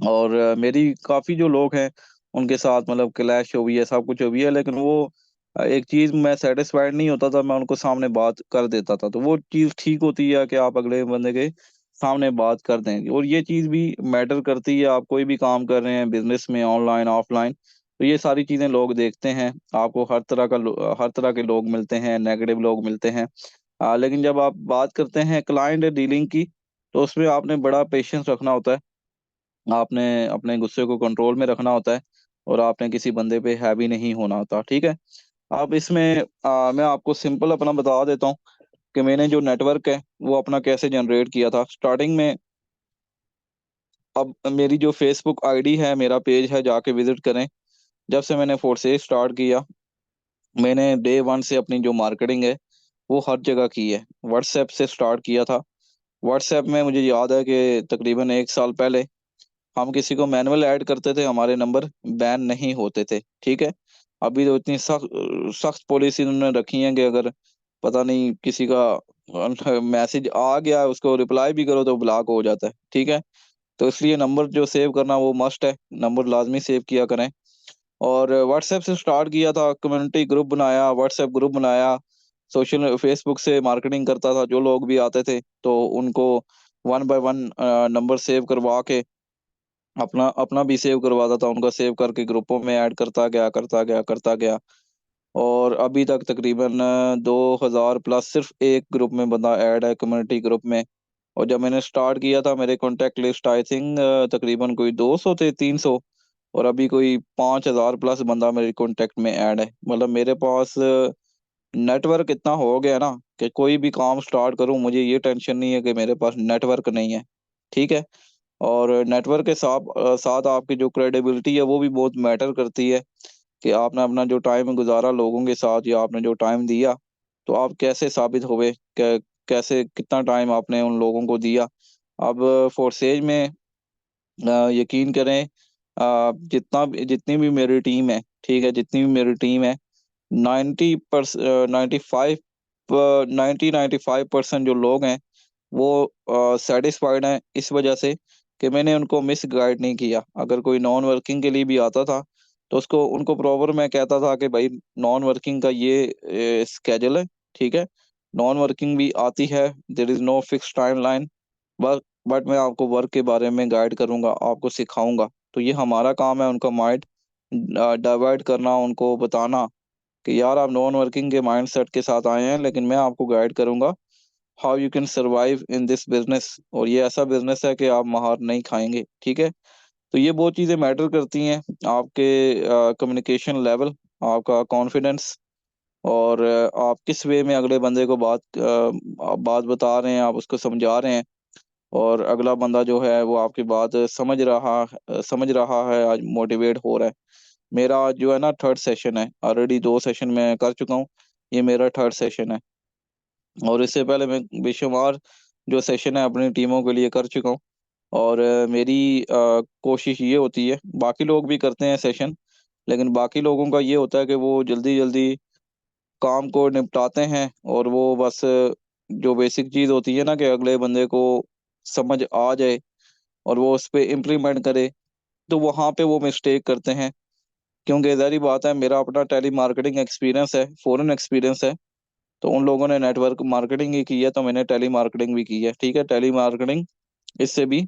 और मेरी काफ़ी जो लोग हैं, उनके साथ मतलब क्लैश हुई है, सब कुछ हुई है, लेकिन वो एक चीज़ मैं सैटिस्फाइड नहीं होता था, मैं उनको सामने बात कर देता था। तो वो चीज़ ठीक होती है कि आप अगले बंदे के सामने बात कर दें, और ये चीज़ भी मैटर करती है। आप कोई भी काम कर रहे हैं बिज़नेस में, ऑनलाइन, ऑफ़लाइन, तो ये सारी चीज़ें लोग देखते हैं। आपको हर तरह के लोग मिलते हैं, नेगेटिव लोग मिलते हैं। लेकिन जब आप बात करते हैं क्लाइंट डीलिंग की, तो उसमें आपने बड़ा पेशेंस रखना होता है। आपने अपने गुस्से को कंट्रोल में रखना होता है, और आपने किसी बंदे पे हावी नहीं होना होता, ठीक है? अब इसमें मैं आपको सिंपल अपना बता देता हूँ कि मैंने जो नेटवर्क है, वो अपना कैसे जनरेट किया था। स्टार्टिंग में अब मेरी जो फ़ेसबुक आईडी है, मेरा पेज है, जाके विज़िट करें। जब से मैंने फोर्सेस स्टार्ट किया, मैंने डे 1 से अपनी जो मार्केटिंग है, वो हर जगह की है। व्हाट्सऐप से स्टार्ट किया था। व्हाट्सऐप में मुझे याद है कि तकरीबन 1 साल पहले हम किसी को मैनुअल ऐड करते थे, हमारे नंबर बैन नहीं होते थे, ठीक है? अभी तो इतनी सख्त पॉलिसी उन्होंने रखी है कि अगर पता नहीं किसी का मैसेज आ गया, उसको रिप्लाई भी करो तो ब्लॉक हो जाता है, ठीक है? तो इसलिए नंबर जो सेव करना वो मस्ट है, नंबर लाज़मी सेव किया करें। और व्हाट्सएप से स्टार्ट किया था, कम्युनिटी ग्रुप बनाया, व्हाट्सएप ग्रुप बनाया, सोशल फेसबुक से मार्केटिंग करता था, जो लोग भी आते थे, तो उनको one by one number save करवा के अपना अपना भी सेव करवाता था, उनका सेव करके ग्रुपों में ऐड करता गया। और अभी तक तकरीबन 2000 प्लस सिर्फ़ एक ग्रुप में बंदा ऐड है, कम्युनिटी ग्रुप में। और जब मैंने स्टार्ट किया था, मेरे कॉन्टैक्ट लिस्ट आई थिंक तकरीबन कोई 200 थे, 300, और अभी कोई 5000 प्लस बंदा मेरे कॉन्टैक्ट में ऐड है। मतलब मेरे पास नेटवर्क इतना हो गया ना कि कोई भी काम स्टार्ट करूँ, मुझे ये टेंशन नहीं है कि मेरे पास नेटवर्क नहीं है, ठीक है? और नेटवर्क के साथ आपकी जो क्रेडिबिलिटी है वो भी बहुत मैटर करती है, कि आपने अपना जो टाइम गुज़ारा लोगों के साथ, या आपने जो टाइम दिया, तो आप कैसे साबित हुए, कै कैसे कितना टाइम आपने उन लोगों को दिया। अब फ़ोर्सेज में यकीन करें, जितनी भी मेरी टीम है, ठीक है? जितनी भी मेरी टीम है, 95 90-95% जो लोग हैं, वो सैटिस्फाइड हैं, इस वजह से कि मैंने उनको मिसगाइड नहीं किया। अगर कोई नॉन वर्किंग के लिए भी आता था, तो उसको उनको प्रॉपर मैं कहता था कि भाई नॉन वर्किंग का ये स्केड्यूल है, ठीक है? नॉन वर्किंग भी आती है, there is no fixed timeline, but मैं आपको वर्क के बारे में गाइड करूँगा, आपको सिखाऊँगा। तो ये हमारा काम है उनका माइंड डाइवर्ट करना, उनको बताना कि यार आप नॉन वर्किंग के माइंडसेट के साथ आए हैं, लेकिन मैं आपको गाइड करूँगा how you can survive in this business, और ये ऐसा बिज़नेस है कि आप मार नहीं खाएँगे, ठीक है? तो ये बहुत चीज़ें मैटर करती हैं, आपके कम्युनिकेशन लेवल, आपका कॉन्फिडेंस, और आप किस वे में अगले बंदे को आप बात बता रहे हैं, आप उसको समझा रहे हैं, और अगला बंदा जो है वो आपकी बात समझ रहा है, आज मोटिवेट हो रहा है। मेरा आज जो है ना 3rd सेशन है, ऑलरेडी 2 सेशन मैं कर चुका हूँ, ये मेरा 3rd सेशन है। और इससे पहले मैं बेशुमार जो सेशन है अपनी टीमों के लिए कर चुका हूँ। और मेरी कोशिश ये होती है, बाकी लोग भी करते हैं सेशन, लेकिन बाकी लोगों का ये होता है कि वो जल्दी जल्दी काम को निपटाते हैं, और वो बस जो बेसिक चीज़ होती है ना कि अगले बंदे को समझ आ जाए और वो उस पर इम्प्लीमेंट करे, तो वहाँ पे वो मिस्टेक करते हैं। क्योंकि ज़ाहिर बात है, मेरा अपना टेली मार्केटिंग एक्सपीरियंस है, फॉरेन एक्सपीरियंस है। तो उन लोगों ने नेटवर्क मार्केटिंग ही की है, तो मैंने टेली मार्केटिंग भी की है। ठीक है, टेली मार्केटिंग इससे भी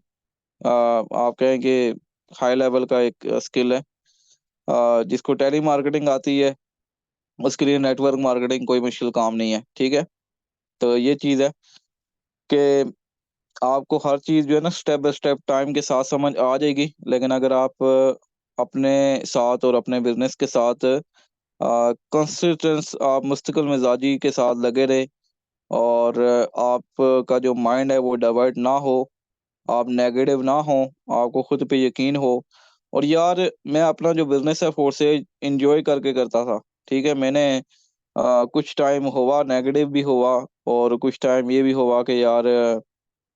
आप कहें कि हाई लेवल का एक स्किल है। जिसको टेली मार्केटिंग आती है उसके लिए नेटवर्क मार्केटिंग कोई मुश्किल काम नहीं है। ठीक है, तो ये चीज़ है कि आपको हर चीज़ जो है ना स्टेप बाय स्टेप टाइम के साथ समझ आ जाएगी, लेकिन अगर आप अपने साथ और अपने बिजनेस के साथ कंसिस्टेंस आप मुस्तकिल मिजाजी के साथ लगे रहे, और आपका जो माइंड है वो डाइवर्ट ना हो, आप नेगेटिव ना हो, आपको खुद पे यकीन हो। और यार मैं अपना जो बिजनेस है फोर्सेज इंजॉय करके करता था। ठीक है, मैंने कुछ टाइम हुआ नेगेटिव भी हुआ, और कुछ टाइम ये भी हुआ कि यार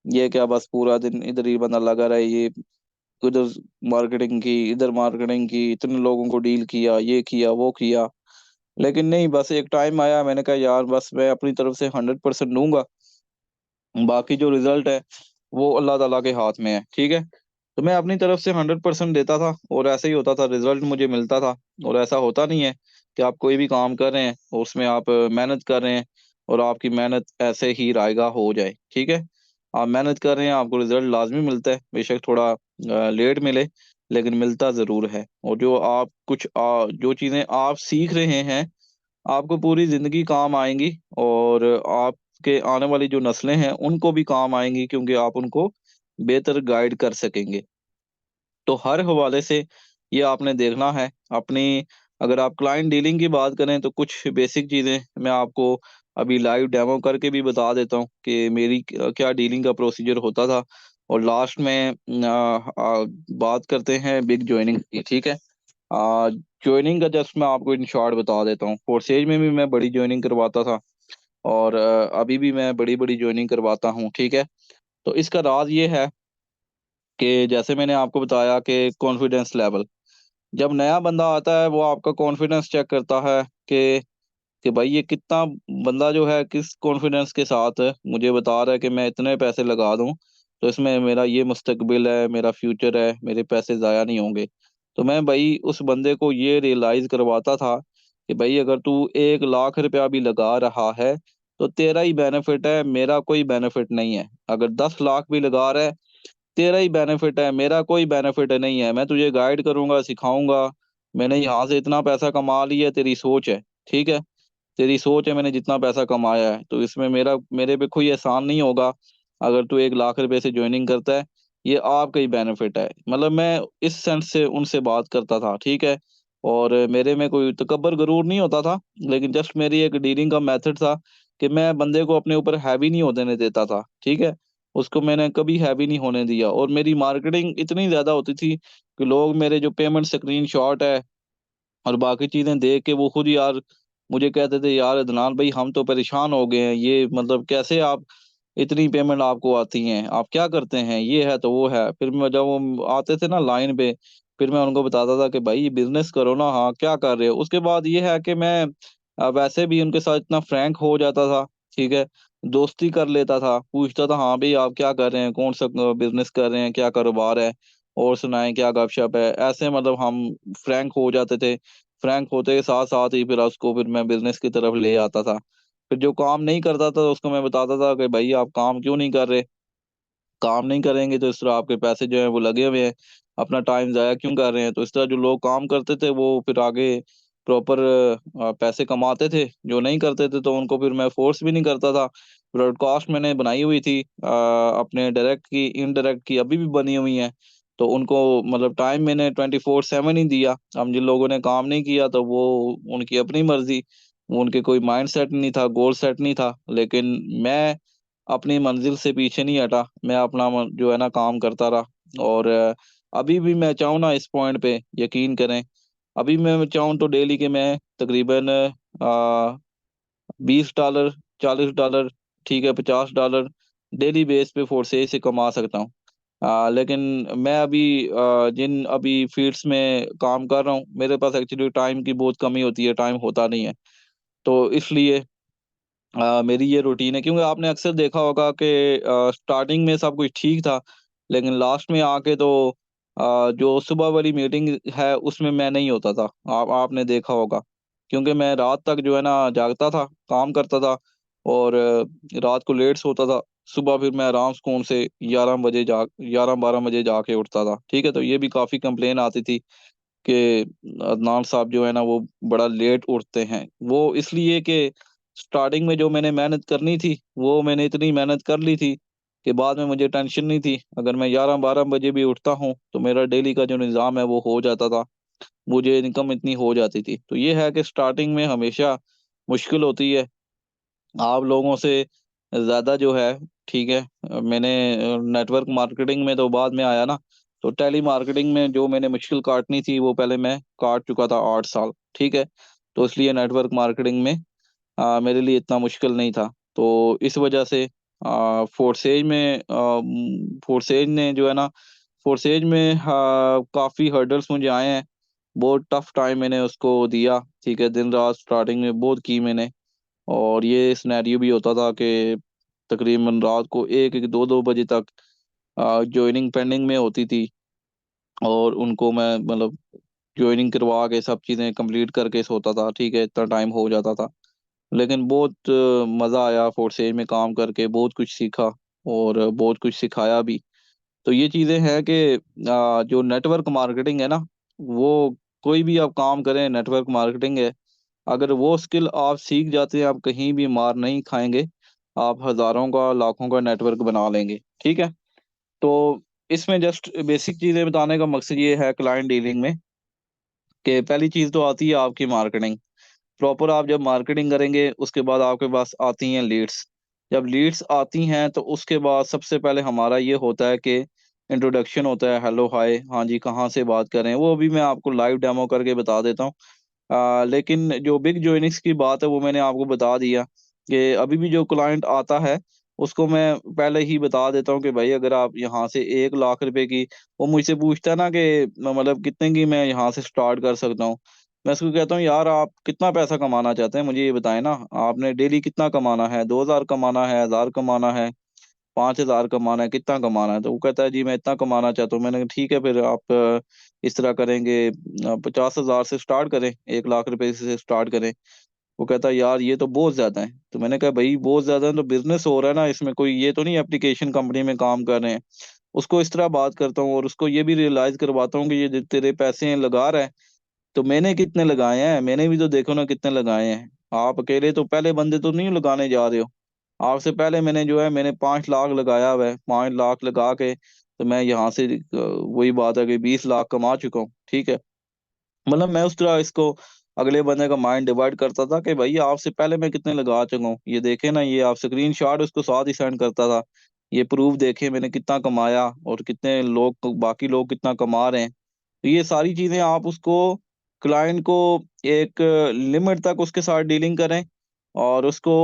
ये क्या बस पूरा दिन इधर ही बंदा लगा रहे, ये उधर मार्केटिंग की, इधर मार्केटिंग की, इतने लोगों को डील किया, ये किया वो किया। लेकिन नहीं, बस एक टाइम आया, मैंने कहा यार बस मैं अपनी तरफ से 100% दूंगा, बाकी जो रिजल्ट है वो अल्लाह ताला के हाथ में है। ठीक है, तो मैं अपनी तरफ से 100% देता था, और ऐसे ही होता था, रिजल्ट मुझे मिलता था। और ऐसा होता नहीं है कि आप कोई भी काम कर रहे हैं और उसमें आप मेहनत कर रहे हैं और आपकी मेहनत ऐसे ही रायगा हो जाए। ठीक है, आप मेहनत कर रहे हैं, आपको रिजल्ट लाजमी मिलता है, बेशक थोड़ा लेट मिले, लेकिन मिलता ज़रूर है। और जो आप कुछ जो चीज़ें आप सीख रहे हैं आपको पूरी ज़िंदगी काम आएँगी, और आपके आने वाली जो नस्लें हैं, उनको भी काम आएँगी, क्योंकि आप उनको बेहतर गाइड कर सकेंगे। तो हर हवाले से ये आपने देखना है अपनी। अगर आप क्लाइंट डीलिंग की बात करें तो कुछ बेसिक चीज़ें मैं आपको अभी लाइव डेमो करके भी बता देता हूँ कि मेरी क्या डीलिंग का प्रोसीजर होता था। और लास्ट में बात करते हैं बिग जॉइनिंग की। ठीक है, जॉइनिंग का जस्ट मैं आपको इन शॉर्ट बता देता हूँ। फोर्सेज में भी मैं बड़ी जॉइनिंग करवाता था, और अभी भी मैं बड़ी बड़ी जॉइनिंग करवाता हूँ। ठीक है, तो इसका राज ये है कि जैसे मैंने आपको बताया कि कॉन्फिडेंस लेवल, जब नया बंदा आता है वो आपका कॉन्फिडेंस चेक करता है कि भाई ये कितना बंदा जो है किस कॉन्फिडेंस के साथ मुझे बता रहा है कि मैं इतने पैसे लगा दूं तो इसमें मेरा ये मुस्तकबिल है, मेरा फ्यूचर है, मेरे पैसे ज़ाया नहीं होंगे। तो मैं भाई उस बंदे को ये रियलाइज़ करवाता था कि भाई अगर तू 1 लाख रुपया भी लगा रहा है तो तेरा ही बेनिफिट है, मेरा कोई बेनिफिट नहीं है। अगर 10 लाख भी लगा रहा है तेरा ही बेनिफिट है, मेरा कोई बेनिफिट नहीं है। मैं तुझे गाइड करूंगा, सिखाऊंगा। मैंने यहाँ से इतना पैसा कमा लिया, तेरी सोच है। ठीक है, तेरी सोच है, मैंने जितना पैसा कमाया है, तो इसमें मेरे पे कोई एहसान नहीं होगा अगर तू 1 लाख रुपए से ज्वाइनिंग करता है। ये आपका ही बेनिफिट है। मतलब मैं इस सेंस से उनसे बात करता था। ठीक है, और मेरे में कोई तकब्बर गरूर नहीं होता था, लेकिन जस्ट मेरी एक डीलिंग का मेथड था कि मैं बंदे को अपने ऊपर हैवी नहीं होने देता था। ठीक है, उसको मैंने कभी हैवी नहीं होने दिया, और मेरी मार्केटिंग इतनी ज़्यादा होती थी कि लोग मेरे जो पेमेंट स्क्रीनशॉट है और बाकी चीज़ें देख के वो खुद ही यार मुझे कहते थे, यार अदनान भाई हम तो परेशान हो गए हैं, ये मतलब कैसे आप इतनी पेमेंट आपको आती हैं, आप क्या करते हैं, ये है तो वो है। फिर मैं जब वो आते थे ना लाइन पे, फिर मैं उनको बताता था कि भाई ये बिजनेस करो ना, हाँ क्या कर रहे हो। उसके बाद ये है कि मैं वैसे भी उनके साथ इतना फ्रैंक हो जाता था। ठीक है, दोस्ती कर लेता था, पूछता था हाँ भाई आप क्या कर रहे हैं, कौन सा बिजनेस कर रहे हैं, क्या कारोबार है, और सुनाएं क्या गपशप है। ऐसे मतलब हम फ्रैंक हो जाते थे। फ्रैंक होते के साथ साथ ही फिर मैं बिजनेस की तरफ ले आता था। फिर जो काम नहीं करता था उसको मैं बताता था कि भाई आप काम क्यों नहीं कर रहे, काम नहीं करेंगे तो इस तरह आपके पैसे जो हैं वो लगे हुए हैं, अपना टाइम ज़ाया क्यों कर रहे हैं। तो इस तरह जो लोग काम करते थे वो फिर आगे प्रॉपर पैसे कमाते थे, जो नहीं करते थे तो उनको फिर मैं फोर्स भी नहीं करता था। ब्रॉडकास्ट मैंने बनाई हुई थी अपने डायरेक्ट की, इनडायरेक्ट की अभी भी बनी हुई है। तो उनको मतलब टाइम मैंने 24/7 ही दिया। हम जिन लोगों ने काम नहीं किया तो वो उनकी अपनी मर्जी, उनके कोई माइंड सेट नहीं था, गोल सेट नहीं था। लेकिन मैं अपनी मंजिल से पीछे नहीं हटा, मैं अपना जो है ना काम करता रहा। और अभी भी मैं चाहूँ ना इस पॉइंट पे यकीन करें, अभी मैं चाहूँ तो डेली के मैं तकरीबन $20, $40, ठीक है $50 डेली बेस पे फोर्सेज से कमा सकता हूँ। लेकिन मैं अभी जिन अभी फील्ड्स में काम कर रहा हूँ, मेरे पास एक्चुअली टाइम की बहुत कमी होती है, टाइम होता नहीं है। तो इसलिए मेरी ये रूटीन है, क्योंकि आपने अक्सर देखा होगा कि स्टार्टिंग में सब कुछ ठीक था, लेकिन लास्ट में आके तो जो सुबह वाली मीटिंग है उसमें मैं नहीं होता था। आपने देखा होगा, क्योंकि मैं रात तक जो है ना जागता था, काम करता था, और रात को लेट सोता था। सुबह फिर मैं आराम सुकून से 11-12 बजे जाके उठता था। ठीक है, तो ये भी काफ़ी कंप्लेन आती थी कि अदनान साहब जो है ना वो बड़ा लेट उठते हैं। वो इसलिए कि स्टार्टिंग में जो मैंने मेहनत करनी थी वो मैंने इतनी मेहनत कर ली थी कि बाद में मुझे टेंशन नहीं थी। अगर मैं 11-12 बजे भी उठता हूँ तो मेरा डेली का जो निज़ाम है वो हो जाता था, मुझे इनकम इतनी हो जाती थी। तो ये है कि स्टार्टिंग में हमेशा मुश्किल होती है आप लोगों से ज़्यादा जो है। ठीक है, मैंने नेटवर्क मार्केटिंग में तो बाद में आया ना, तो टेली मार्केटिंग में जो मैंने मुश्किल काटनी थी वो पहले मैं काट चुका था 8 साल। ठीक है, तो इसलिए नेटवर्क मार्केटिंग में मेरे लिए इतना मुश्किल नहीं था। तो इस वजह से फोर्सेज में फोर्सेज ने जो है ना, फोर्सेज में काफ़ी हर्डल्स मुझे आए हैं। बहुत टफ टाइम मैंने उसको दिया। ठीक है, दिन रात स्टार्टिंग में बहुत की मैंने, और ये सिनेरियो भी होता था कि तकरीबन रात को 1-1 2-2 बजे तक जॉइनिंग पेंडिंग में होती थी, और उनको मैं मतलब जॉइनिंग करवा के सब चीज़ें कंप्लीट करके सोता था। ठीक है, इतना टाइम हो जाता था, लेकिन बहुत मज़ा आया फोर्सेज में काम करके, बहुत कुछ सीखा और बहुत कुछ सिखाया भी। तो ये चीज़ें हैं कि जो नेटवर्क मार्केटिंग है ना, वो कोई भी आप काम करें, नेटवर्क मार्केटिंग है, अगर वो स्किल आप सीख जाते हैं, आप कहीं भी मार नहीं खाएँगे। आप हज़ारों का, लाखों का नेटवर्क बना लेंगे। ठीक है? तो इसमें जस्ट बेसिक चीज़ें बताने का मकसद ये है क्लाइंट डीलिंग में, कि पहली चीज़ तो आती है आपकी मार्केटिंग। प्रॉपर आप जब मार्केटिंग करेंगे, उसके बाद आपके पास आती हैं लीड्स। जब लीड्स आती हैं तो उसके बाद सबसे पहले हमारा ये होता है कि इंट्रोडक्शन होता है, हेलो, हाय, हाँ जी, कहाँ से बात कर रहे हैं? वो अभी मैं आपको लाइव डेमो करके बता देता हूँ। लेकिन जो बिग जॉइनिंग्स की बात है वो मैंने आपको बता दिया कि अभी भी जो क्लाइंट आता है उसको मैं पहले ही बता देता हूँ कि भाई अगर आप यहाँ से 1 लाख रुपए की, वो मुझसे पूछता है ना कि मतलब कितने की मैं यहाँ से स्टार्ट कर सकता हूँ। मैं उसको कहता हूँ यार आप कितना पैसा कमाना चाहते हैं, मुझे ये बताएं ना। आपने डेली कितना कमाना है? 2,000 कमाना है, 1,000 कमाना है, 5,000 कमाना है, कितना कमाना है? तो वो कहता है जी मैं इतना कमाना चाहता हूँ। मैंने कहा ठीक है, फिर आप इस तरह करेंगे, 50,000 से स्टार्ट करें, 1 लाख रुपए से स्टार्ट करें। वो कहता है यार ये तो बहुत ज्यादा है। तो मैंने कहा भाई बहुत ज्यादा है तो बिजनेस हो रहा है ना, इसमें कोई ये तो नहीं एप्लीकेशन कंपनी में काम कर रहे हैं। उसको इस तरह बात करता हूँ और उसको ये भी रियलाइज करवाता हूँ कि ये जो तेरे पैसे लगा रहा है, तो मैंने कितने लगाए हैं, मैंने भी तो देखो ना कितने लगाए हैं। आप अकेले तो पहले बंदे तो नहीं लगाने जा रहे हो। आपसे पहले मैंने जो है मैंने 5 लाख लगाया हुआ है, 5 लाख लगा के तो मैं यहाँ से वही बात है कि 20 लाख कमा चुका हूँ। ठीक है, मतलब मैं उस तरह इसको अगले बंदे का माइंड डिवाइड करता था कि भाई आपसे पहले मैं कितने लगा चुका हूँ, ये देखे ना, ये आप स्क्रीन शॉट उसको साथ ही सेंड करता था, ये प्रूफ देखे मैंने कितना कमाया और कितने लोग, बाकी लोग कितना कमा रहे हैं। तो ये सारी चीजें आप उसको, क्लाइंट को एक लिमिट तक उसके साथ डीलिंग करें, और उसको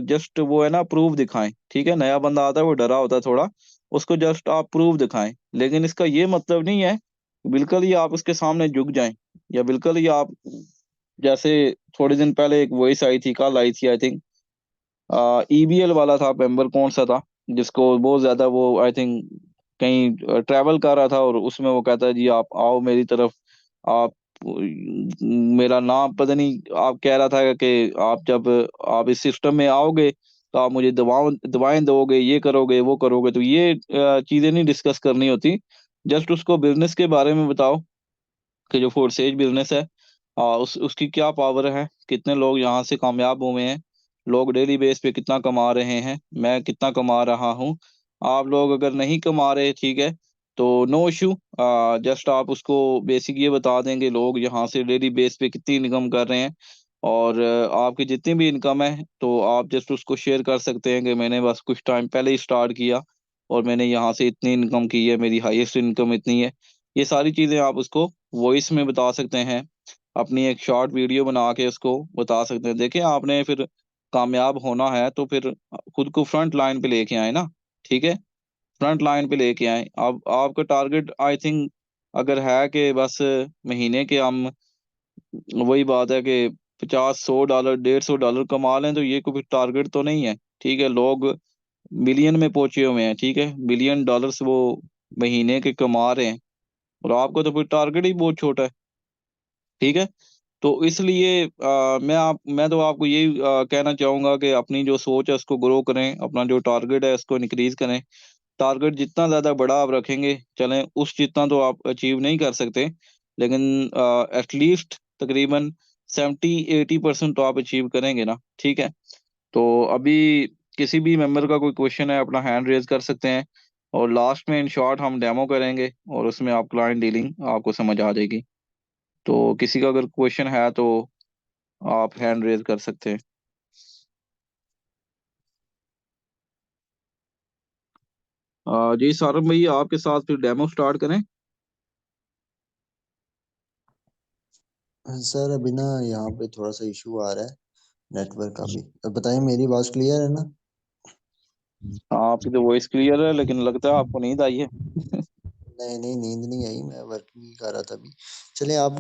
जस्ट वो है ना प्रूफ दिखाएं। ठीक है, नया बंदा आता है वो डरा होता है थोड़ा, उसको जस्ट आप प्रूफ दिखाएं। लेकिन इसका ये मतलब नहीं है बिल्कुल ही आप उसके सामने झुक जाएं, या बिल्कुल ही आप, जैसे थोड़े दिन पहले एक वॉइस आई थी, कल आई थी आई थिंक, ईबीएल वाला था, मेंबर कौन सा था, जिसको बहुत ज्यादा वो आई थिंक कहीं ट्रैवल कर रहा था, और उसमें वो कहता है जी आप आओ मेरी तरफ, आप मेरा नाम पता नहीं, आप कह रहा था कि आप जब आप इस सिस्टम में आओगे तो आप मुझे दवाएं दोगे, ये करोगे वो करोगे। तो ये चीजें नहीं डिस्कस करनी होती, जस्ट उसको बिजनेस के बारे में बताओ कि जो फोर्सेज बिजनेस है, उसकी क्या पावर है, कितने लोग यहाँ से कामयाब हुए हैं, लोग डेली बेस पे कितना कमा रहे हैं, मैं कितना कमा रहा हूँ। आप लोग अगर नहीं कमा रहे, ठीक है, तो नो इशू, जस्ट आप उसको बेसिक ये बता देंगे लोग यहाँ से डेली बेस पे कितनी इनकम कर रहे हैं, और आपकी जितनी भी इनकम है तो आप जस्ट उसको शेयर कर सकते हैं कि मैंने बस कुछ टाइम पहले ही स्टार्ट किया और मैंने यहाँ से इतनी इनकम की है, मेरी हाईएस्ट इनकम इतनी है। ये सारी चीज़ें आप उसको वॉइस में बता सकते हैं, अपनी एक शॉर्ट वीडियो बना के उसको बता सकते हैं। देखिए आपने फिर कामयाब होना है तो फिर खुद को फ्रंट लाइन पे लेके आए ना। ठीक है, फ्रंट लाइन पे लेके आए। अब आपका टारगेट आई थिंक अगर है कि बस महीने के हम, वही बात है कि 50 100 डॉलर $150 कमा लें, तो ये कोई टारगेट तो नहीं है। ठीक है, लोग मिलियन में पहुंचे हुए हैं, ठीक है, $1 बिलियन वो महीने के कमा रहे हैं, और आपको तो फिर टारगेट ही बहुत छोटा है। ठीक है, तो इसलिए मैं तो आपको यही कहना चाहूंगा कि अपनी जो सोच है उसको ग्रो करें, अपना जो टारगेट है उसको इंक्रीज करें। टारगेट जितना ज्यादा बड़ा आप रखेंगे, चलें उस जितना तो आप अचीव नहीं कर सकते, लेकिन एटलीस्ट तकरीबन 70 80% तो आप अचीव करेंगे ना। ठीक है, तो अभी किसी भी मेंबर का कोई क्वेश्चन है अपना हैंड रेज कर सकते हैं, और लास्ट में इन शॉर्ट हम डेमो करेंगे और उसमें आप क्लाइंट डीलिंग आपको समझ आ जाएगी। तो किसी का अगर क्वेश्चन है तो आप हैंड रेज कर सकते हैं। जी सारम भैया, आपके साथ फिर डेमो स्टार्ट करें। सर अभी ना यहाँ पे थोड़ा सा इशू आ रहा है नेटवर्क का भी। अब बताइए, मेरी आवाज क्लियर है ना? हाँ, आपकी तो वॉइस क्लियर है, लेकिन लगता है आपको नींद आई है। नहीं नहीं, नींद नहीं आई, मैं वर्किंग ही कर रहा था अभी। चलिए आप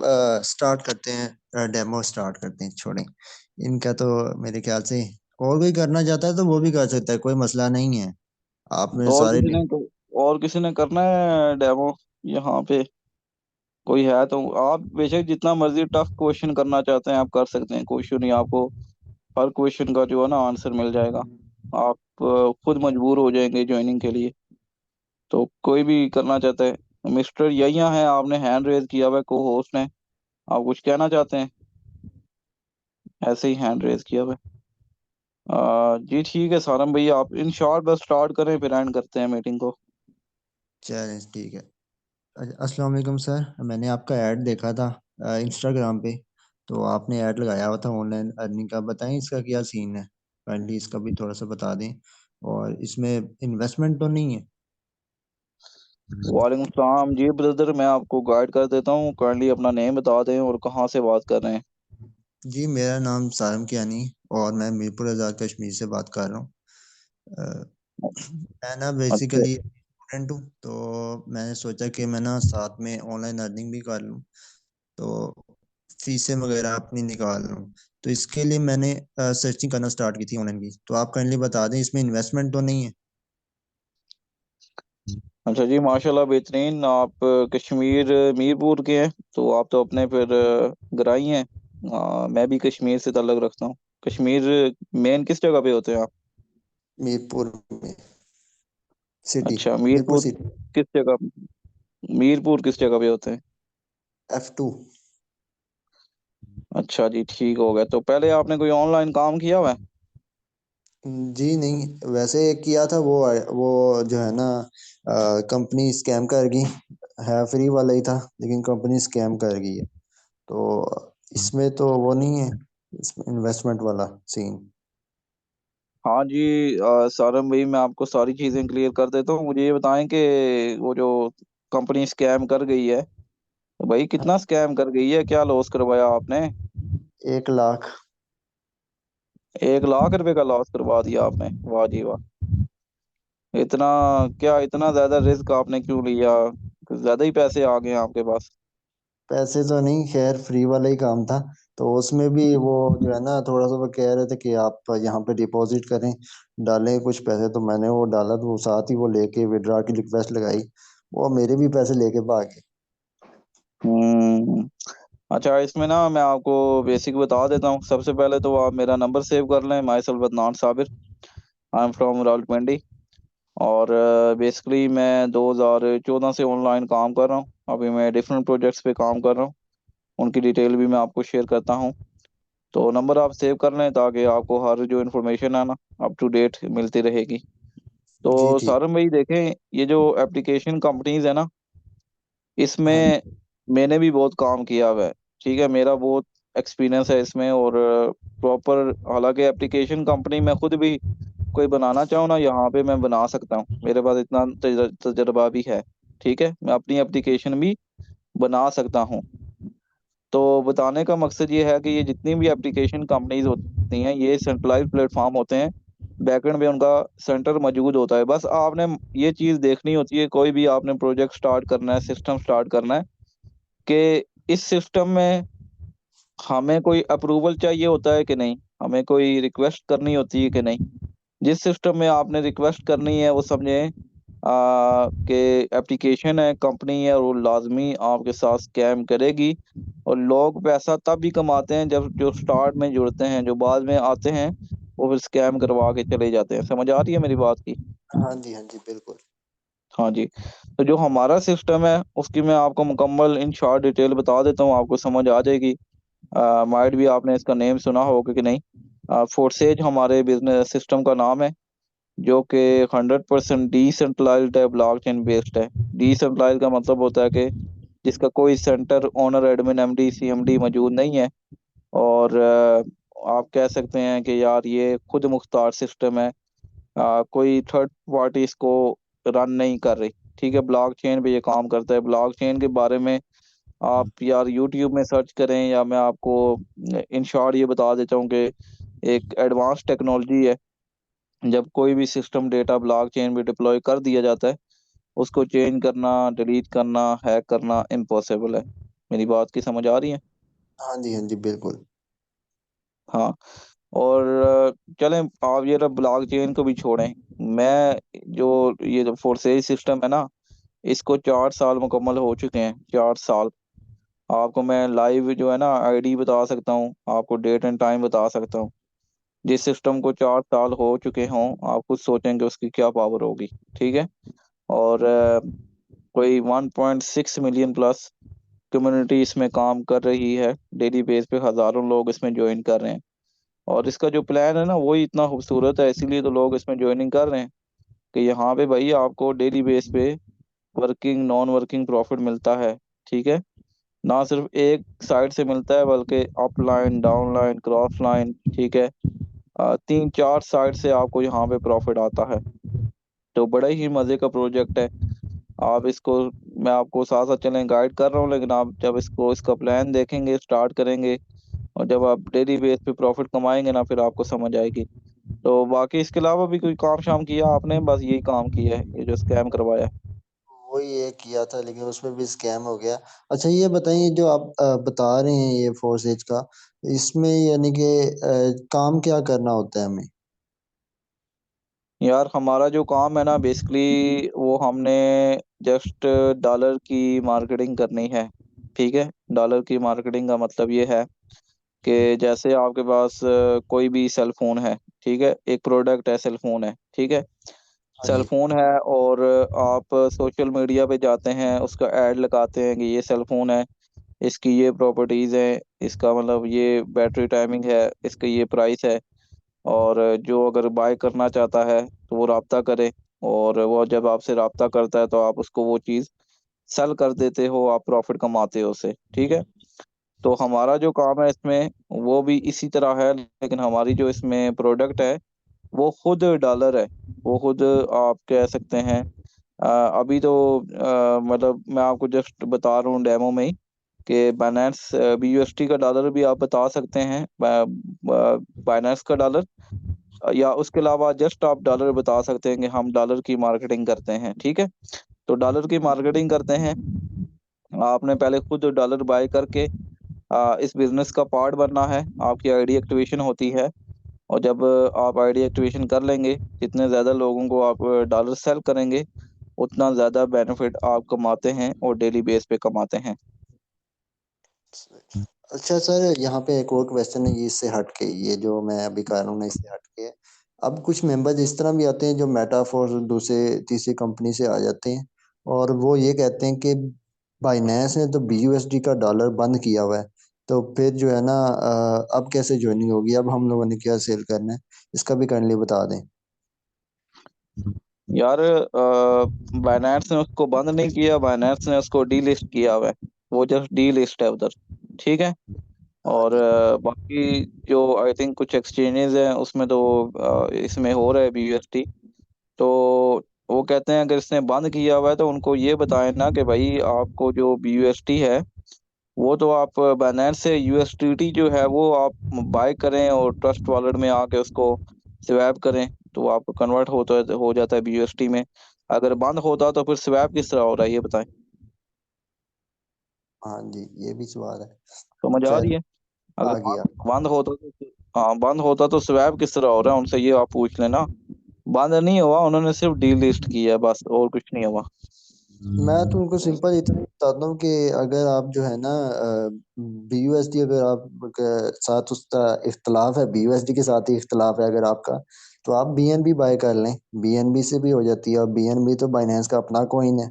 स्टार्ट करते हैं, डेमो स्टार्ट करते हैं, छोड़ें इनका तो। मेरे ख्याल से और कोई करना चाहता है तो वो भी कर सकता है, कोई मसला नहीं है। आप मेरे और सारे किसी ने और किसी ने करना है डेमो यहाँ पे? कोई है तो आप बेशक जितना मर्जी टफ क्वेश्चन करना चाहते हैं आप कर सकते हैं, कोई इशू नहीं। आपको हर क्वेश्चन का जो है ना आंसर मिल जाएगा। आप खुद मजबूर हो जाएंगे ज्वाइनिंग के लिए। तो कोई भी करना चाहता है, मिस्टर यहिया है, आपने हैंड रेज किया हुआ है, को होस्ट ने, आप कुछ कहना चाहते हैं? ऐसे ही हैंड रेज किया हुआ है। जी ठीक है सारम भैया, आप इन शॉर्ट बस स्टार्ट करें, फिर एंड करते हैं मीटिंग को। चलें ठीक है। अस्सलाम वालेकुम सर, मैंने आपका ऐड देखा था इंस्टाग्राम पे। तो आपने ऐड लगाया हुआ था ऑनलाइन अर्निंग का, बताएं इसका क्या सीन है? काइंडली इसका भी थोड़ा सा बता दें। और इसमें इन्वेस्टमेंट तो नहीं है? वालेकुम सलाम जी ब्रदर, मैं आपको गाइड कर देता हूँ। काइंडली अपना नेम बता दें और कहाँ से बात कर रहे हैं। जी मेरा नाम सारम कियानी, और मैं मीरपुर आज़ाद कश्मीर से बात कर रहा हूँ। मैं ना अच्छा। बेसिकली स्टूडेंट हूँ, तो मैंने सोचा कि मैं ना साथ में ऑनलाइन अर्निंग भी कर लूँ, तो फीसें वगैरह अपनी निकाल लूँ। तो इसके लिए मैंने सर्चिंग करना स्टार्ट की थी ऑनलाइन की। तो आप काइंडली बता दें इसमें इन्वेस्टमेंट तो नहीं है? अच्छा जी, माशाल्लाह बेहतरीन। आप कश्मीर मीरपुर के हैं, तो आप तो अपने फिर ग्राई हैं। मैं भी कश्मीर से ताल्लुक़ रखता हूँ। कश्मीर मेन किस जगह पे होते हैं आप? मीरपुर में सिटी। अच्छा, मीरपुर मीरपुर सिटी। किस जगह? मीरपुर किस जगह पे होते हैं? F2। अच्छा जी, ठीक हो गया। तो पहले आपने कोई ऑनलाइन काम किया हुआ है? जी नहीं, वैसे एक किया था, वो जो है ना कंपनी स्कैम कर गई है। फ्री वाला ही था लेकिन कंपनी स्कैम कर गई है। तो इसमें तो वो नहीं है, इसमें इन्वेस्टमेंट वाला सीन। हाँ जी, सारम भाई, मैं आपको सारी चीज़ें क्लियर कर देता हूँ। मुझे ये बताएं कि वो जो कंपनी स्कैम कर गई है, तो भाई कितना स्कैम कर गई है, क्या लॉस करवाया आपने? 1 लाख। 1 लाख रुपए का लॉस करवा दिया आपने? वाह जी वाह। इतना क्या, इतना ज्यादा रिस्क आपने क्यों लिया? कुछ ज्यादा ही पैसे आ गए हैं आपके पास। पैसे तो नहीं, खैर फ्री वाला ही काम था। तो उसमें भी वो जो है ना, थोड़ा सा वो कह रहे थे कि आप यहाँ पे डिपॉजिट करें, डालें कुछ पैसे। तो मैंने वो डाला, तो वो साथ ही वो लेके विड्रॉ की रिक्वेस्ट लगाई, वो मेरे भी पैसे लेके भाग गए। हम्म। अच्छा, इसमें ना मैं आपको बेसिक बता देता हूँ। सबसे पहले तो आप मेरा नंबर सेव कर लें, my self Adnan Sabir. I am from Rawalpindi. और बेसिकली मैं 2014 से ऑनलाइन काम कर रहा हूँ। अभी मैं डिफरेंट प्रोजेक्ट्स पे काम कर रहा हूँ, उनकी डिटेल भी मैं आपको शेयर करता हूँ। तो नंबर आप सेव कर लें ताकि आपको हर जो इन्फॉर्मेशन है ना अप टू डेट मिलती रहेगी। जी तो ठीक। सारम भाई देखें, ये जो एप्लीकेशन कंपनीज है ना, हाँ इसमें मैंने भी बहुत काम किया हुआ है। ठीक है, मेरा बहुत एक्सपीरियंस है इसमें। और प्रॉपर, हालांकि एप्लीकेशन कंपनी मैं खुद भी कोई बनाना चाहूँ ना यहाँ पे मैं बना सकता हूँ, मेरे पास इतना तजर्बा भी है। ठीक है, मैं अपनी एप्लीकेशन भी बना सकता हूँ। तो बताने का मकसद ये है कि ये जितनी भी एप्लीकेशन कंपनीज होती हैं, ये सेंट्रलाइज्ड प्लेटफॉर्म होते हैं। बैकएंड पे उनका सेंटर मौजूद होता है। बस आपने ये चीज़ देखनी होती है, कोई भी आपने प्रोजेक्ट स्टार्ट करना है, सिस्टम स्टार्ट करना है, कि इस सिस्टम में हमें कोई अप्रूवल चाहिए होता है कि नहीं, हमें कोई रिक्वेस्ट करनी होती है कि नहीं। जिस सिस्टम में आपने रिक्वेस्ट करनी है वो समझें कि एप्लीकेशन है, कंपनी है, और वो लाजमी आपके साथ स्कैम करेगी। और लोग पैसा तब भी कमाते हैं जब जो स्टार्ट में जुड़ते हैं, जो बाद में आते हैं वो फिर स्कैम करवा के चले जाते हैं। समझ आ रही है मेरी बात की? हाँ जी, हाँ जी, बिल्कुल। हाँ जी। तो जो हमारा सिस्टम है उसकी मैं आपको मुकम्मल इन शॉर्ट डिटेल बता देता हूँ, आपको समझ आ जाएगी। माइट भी आपने इसका नेम सुना होगा कि नहीं। फोर्सेज हमारे बिजनेस सिस्टम का नाम है, जो कि 100% डिसेंट्रलाइज्ड है, ब्लॉकचेन बेस्ड है। डिसेंट्रलाइज का मतलब होता है कि जिसका कोई centre, owner, admin, MD, CMD मौजूद नहीं है। और आप कह सकते हैं कि यार ये खुद मुख्तार सिस्टम है, कोई थर्ड पार्टी इसको रन नहीं कर रही। ठीक है, ब्लॉकचेन पे ये काम करता है। ब्लॉकचेन के बारे में आप यार यूट्यूब में सर्च करें, या मैं आपको इन शॉर्ट ये बता देता हूँ कि एक एडवांस टेक्नोलॉजी है। जब कोई भी सिस्टम डेटा ब्लॉकचेन पे डिप्लॉय कर दिया जाता है, उसको चेंज करना, डिलीट करना, हैक करना इम्पॉसिबल है। मेरी बात की समझ आ रही है? हाँ जी, हाँ जी, बिल्कुल। हाँ। और चलें, आप ये रहा ब्लॉकचेन को भी छोड़ें। मैं जो ये जो फोर्सेज सिस्टम है ना, इसको 4 साल मुकम्मल हो चुके हैं, 4 साल। आपको मैं लाइव जो है ना आईडी बता सकता हूँ, आपको डेट एंड टाइम बता सकता हूँ। जिस सिस्टम को 4 साल हो चुके हों, आप खुद सोचेंगे उसकी क्या पावर होगी। ठीक है। और कोई 1.6 मिलियन प्लस कम्युनिटी इसमें काम कर रही है। डेली बेस पे हज़ारों लोग इसमें ज्वाइन कर रहे हैं। और इसका जो प्लान है ना वही इतना खूबसूरत है, इसीलिए तो लोग इसमें ज्वाइनिंग कर रहे हैं, कि यहाँ पे भाई आपको डेली बेस पे वर्किंग, नॉन वर्किंग प्रॉफिट मिलता है। ठीक है। ना सिर्फ एक साइड से मिलता है, बल्कि अपलाइन, डाउनलाइन, क्रॉस लाइन। ठीक है। 3-4 साइड से आपको यहाँ पे प्रॉफिट आता है। तो बड़ा ही मजे का प्रोजेक्ट है। आप इसको, मैं आपको साथ साथ चलें गाइड कर रहा हूँ, लेकिन आप जब इसको, इसका प्लान देखेंगे, स्टार्ट करेंगे, और जब आप डेली बेस पे प्रॉफिट कमाएंगे ना, फिर आपको समझ आएगी। तो बाकी इसके अलावा भी कोई काम शाम किया आपने? बस यही काम किया है, ये जो स्कैम करवाया है? वही ये किया था, लेकिन उसमें भी स्कैम हो गया। अच्छा, ये बताइए, जो आप बता रहे हैं ये फोर्सेज का, इसमें यानी कि काम क्या करना होता है हमें? यार हमारा जो काम है ना, बेसिकली वो हमने जस्ट डॉलर की मार्केटिंग करनी है। ठीक है। डॉलर की मार्केटिंग का मतलब ये है कि जैसे आपके पास कोई भी सेल फोन है। ठीक है, एक प्रोडक्ट है, सेल फोन है। ठीक है। हाँ सेल जी, फोन है, और आप सोशल मीडिया पे जाते हैं, उसका ऐड लगाते हैं कि ये सेल फोन है, इसकी ये प्रॉपर्टीज है, इसका मतलब ये बैटरी टाइमिंग है, इसका ये प्राइस है। और जो अगर बाय करना चाहता है तो वो राब्ता करे, और वो जब आपसे राब्ता करता है तो आप उसको वो चीज़ सेल कर देते हो, आप प्रॉफिट कमाते हो उससे। ठीक है। तो हमारा जो काम है इसमें वो भी इसी तरह है, लेकिन हमारी जो इसमें प्रोडक्ट है वो खुद डॉलर है। वो खुद आप कह सकते हैं, अभी तो मतलब मैं आपको जस्ट बता रहा हूँ डेमो में ही, कि बाइनेंस BUSD का डॉलर भी आप बता सकते हैं, बाइनेंस का डॉलर, या उसके अलावा जस्ट आप डॉलर बता सकते हैं कि हम डॉलर की मार्केटिंग करते हैं। ठीक है। तो डॉलर की मार्केटिंग करते हैं। आपने पहले खुद डॉलर बाय करके इस बिजनेस का पार्ट बनना है। आपकी आईडी एक्टिवेशन होती है, और जब आप आईडी एक्टिवेशन कर लेंगे, जितने ज़्यादा लोगों को आप डॉलर सेल करेंगे, उतना ज़्यादा बेनिफिट आप कमाते हैं, और डेली बेस पे कमाते हैं। अच्छा सर, यहाँ पे एक और क्वेश्चन है, ये इससे हट के, ये जो मैं अभी कर रहा हूँ ना, इससे हट के। अब कुछ मेंबर्स इस तरह भी आते हैं जो मेटाफोर दूसरे तीसरी कंपनी से आ जाते हैं, और वो ये कहते हैं कि बाइनेंस ने तो BUSD का डॉलर बंद किया हुआ है, तो फिर जो है ना अब कैसे ज्वाइनिंग होगी, अब हम लोगों ने क्या सेल करना है, इसका भी काइंडली बता दें। यार बाइनेंस ने उसको बंद नहीं किया, बाइनेंस ने उसको डीलिस्ट किया हुआ है। वो जस्ट डीलिस्ट है उधर। ठीक है। हाँ और जी, बाकी जो आई थिंक कुछ एक्सचेंजेस हैं उसमें तो इसमें हो रहा है BUSD। तो वो कहते हैं अगर इसने बंद किया हुआ है तो उनको ये बताएं ना कि भाई आपको जो BUSD है वो तो आप बाइनेंस से USDT जो है वो आप बाय करें, और ट्रस्ट वॉलेट में आके उसको स्वैप करें। तो वो आपको कन्वर्ट हो जाता है BUSD में। अगर बंद होता तो फिर स्वैप किस तरह हो रहा है ये बताएं। हाँ जी, ये भी सवाल है। समझ आ रही खैर, है? अगर आ गया। बंद होता तो, हाँ बंद होता तो स्वैप किस तरह हो रहा है उनसे ये आप पूछ लेना। बंद नहीं हुआ, उन्होंने सिर्फ डीलिस्ट किया है बस, और कुछ नहीं हुआ। मैं तो उनको सिंपल इतना बताता हूँ कि अगर आप जो है ना BUSD, अगर आप साथ उसका इख्तलाफ है, BUSD के साथ ही इख्तलाफ है अगर आपका, तो आप BNB बाय कर लें। BNB से भी हो जाती है, और BNB तो बाइनेंस का अपना कॉइन है।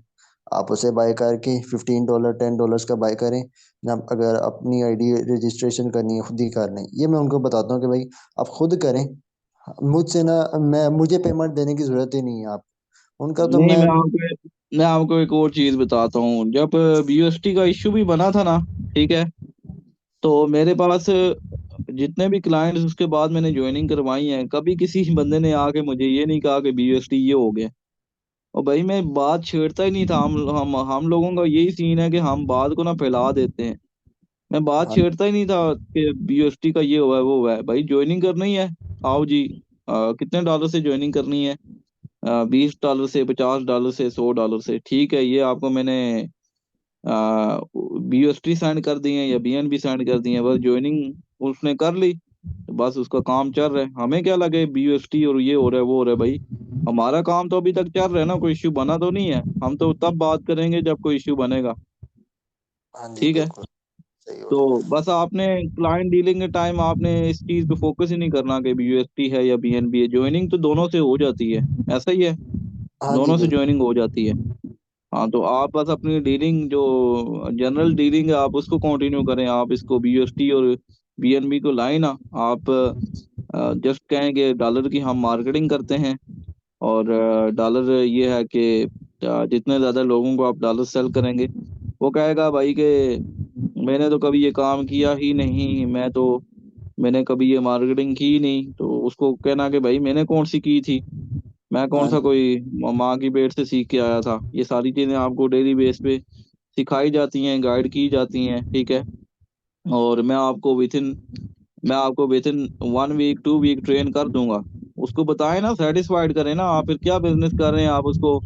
आप उसे बाय करके $15 $10 का बाय करें। ना अगर अपनी आईडी रजिस्ट्रेशन करनी है खुद ही कर लें। ये मैं उनको बताता हूँ कि भाई आप खुद करें, मुझसे ना, मुझे पेमेंट देने की जरूरत ही नहीं है आप उनका तो नहीं, मैं। मैं आपको एक और चीज बताता हूँ। जब BUSD का इश्यू भी बना था ना, ठीक है, तो मेरे पास जितने भी क्लाइंट्स उसके बाद मैंने ज्वाइनिंग करवाई है, कभी किसी बंदे ने आके मुझे ये नहीं कहा कि BUSD ये हो गया। और भाई मैं बात छेड़ता ही नहीं था। हम लोगों का यही सीन है कि हम बात को ना फैला देते हैं। मैं बात हाँ छेड़ता ही नहीं था कि BUSD का ये हुआ है वो हुआ है। भाई ज्वाइनिंग करना ही है, आओ जी। कितने डॉलर से ज्वाइनिंग करनी है? $20 से, $50 से, $100 से, ठीक है। ये आपको मैंने BUSD सेंड कर दिए या BNB सेंड कर दिए, बस ज्वाइनिंग उसने कर ली, तो बस उसका काम चल रहा है। हमें क्या लगे BUSD और ये हो रहा है वो हो रहा है, भाई हमारा काम तो अभी तक चल रहा है ना, कोई इश्यू बना तो नहीं है। हम तो तब बात करेंगे जब कोई इश्यू बनेगा। हाँ जी, ठीक है। बिल्कुल सही हो तो रहा बस आपने क्लाइंट डीलिंग के टाइम आपने इस चीज पे फोकस ही नहीं करना कि BUSD है या BNB है। ज्वाइनिंग तो दोनों से हो जाती है, ऐसा ही है, है। हाँ जी, दोनों से बिल्कुल। ज्वाइनिंग हो जाती है। हाँ, तो आप बस अपनी डीलिंग जो जनरल डीलिंग है आप उसको कंटिन्यू करें। आप इसको BUSD और BNB को लाए ना। आप जस्ट कहें कि डॉलर की हम मार्केटिंग करते हैं, और डॉलर ये है कि जितने ज़्यादा लोगों को आप डॉलर सेल करेंगे, वो कहेगा भाई कि मैंने तो कभी ये काम किया ही नहीं, मैंने कभी ये मार्केटिंग की ही नहीं। तो उसको कहना कि भाई मैंने कौन सी की थी, मैं कौन हाँ सा कोई माँ की पेट से सीख के आया था। ये सारी चीज़ें आपको डेली बेस पे सिखाई जाती हैं, गाइड की जाती हैं, ठीक है। और मैं आपको विथिन 1 वीक 2 वीक ट्रेन कर दूंगा। उसको बताएं ना, सेटिस्फाइड करें ना। आप फिर क्या बिजनेस कर रहे हैं आप उसको,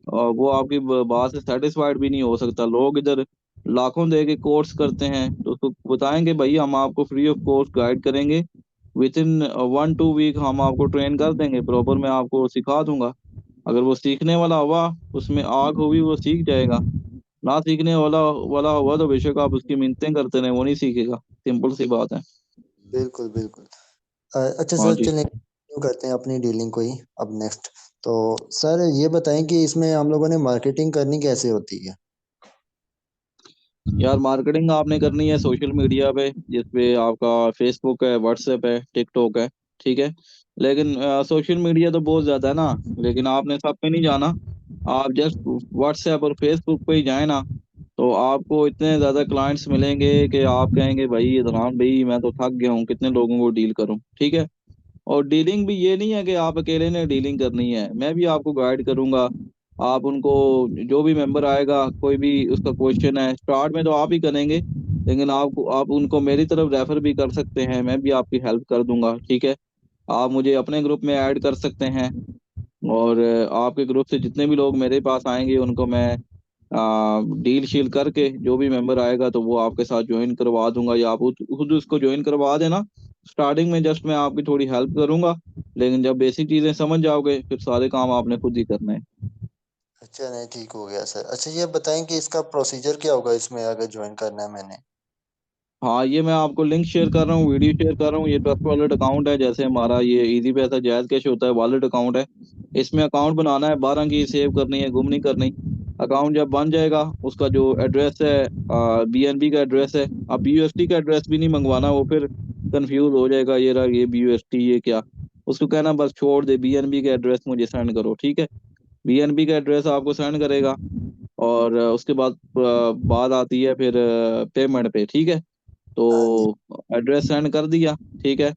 वो आपकी बात से सेटिस्फाइड भी नहीं हो सकता। लोग इधर लाखों दे के कोर्स करते हैं, तो उसको बताएंगे भाई हम आपको फ्री ऑफ कॉस्ट गाइड करेंगे, विथिन 1 2 वीक हम आपको ट्रेन कर देंगे प्रॉपर, मैं आपको सिखा दूंगा। अगर वो सीखने वाला हुआ, उसमें आग हुई, वो सीख जाएगा। ना सीखने वाला वाला हुआ तो बेशक आप उसकी मिन्नतें करते रहे, वो नहीं सीखेगा। सिंपल सी बात है। बिल्कुल बिल्कुल। अच्छा हाँ सर, जी। चलें शुरू करते हैं अपनी डीलिंग को ही अब नेक्स्ट। तो सर ये बताएं कि इसमें हम लोगों ने मार्केटिंग करनी कैसे होती है। यार मार्केटिंग आपने करनी है सोशल मीडिया पे, जिसपे आपका फेसबुक है, व्हाट्सएप है, टिकटॉक है, ठीक है। लेकिन सोशल मीडिया तो बहुत ज्यादा है ना, लेकिन आपने सब पे नहीं जाना। आप जस्ट व्हाट्सएप और फेसबुक पे ही जाए ना, तो आपको इतने ज्यादा क्लाइंट्स मिलेंगे कि आप कहेंगे भाई इधरान भाई मैं तो थक गया हूँ, कितने लोगों को डील करूँ, ठीक है। और डीलिंग भी ये नहीं है कि आप अकेले ने डीलिंग करनी है, मैं भी आपको गाइड करूंगा। आप उनको, जो भी मेंबर आएगा, कोई भी उसका क्वेश्चन है, स्टार्ट में तो आप ही करेंगे, लेकिन आप उनको मेरी तरफ रेफर भी कर सकते हैं, मैं भी आपकी हेल्प कर दूंगा, ठीक है। आप मुझे अपने ग्रुप में ऐड कर सकते हैं, और आपके ग्रुप से जितने भी लोग मेरे पास आएंगे उनको मैं डील शील करके, जो भी मेंबर आएगा तो वो आपके साथ ज्वाइन करवा दूंगा, या आप खुद उसको ज्वाइन करवा देना। स्टार्टिंग में जस्ट मैं आपकी थोड़ी हेल्प करूंगा, लेकिन जब बेसिक चीजें समझ जाओगे फिर सारे काम आपने खुद ही करने हैं। अच्छा, नहीं ठीक हो गया सर। अच्छा ये बताएं कि इसका प्रोसीजर क्या होगा इसमें अगर ज्वाइन करना है मैंने। हाँ, ये मैं आपको लिंक शेयर कर रहा हूँ, वीडियो शेयर कर रहा हूँ। ये ट्रस्ट वॉलेट अकाउंट है, जैसे हमारा ये इजी पैसा जायज कैश होता है, वॉलेट अकाउंट है। इसमें अकाउंट बनाना है, 12 की सेव करनी है, गुम नहीं करनी। अकाउंट जब बन जाएगा, उसका जो एड्रेस है BNB का एड्रेस है। अब BUSD का एड्रेस भी नहीं मंगवाना, वो फिर कंफ्यूज हो जाएगा, ये रहा ये BUSD ये क्या। उसको कहना बस छोड़ दे, BNB का एड्रेस मुझे सेंड करो, ठीक है। BNB का एड्रेस आपको सेंड करेगा, और उसके बाद बात आती है फिर पेमेंट पे, ठीक है। तो हाँ जी। एड्रेस सेंड कर दिया, ठीक है।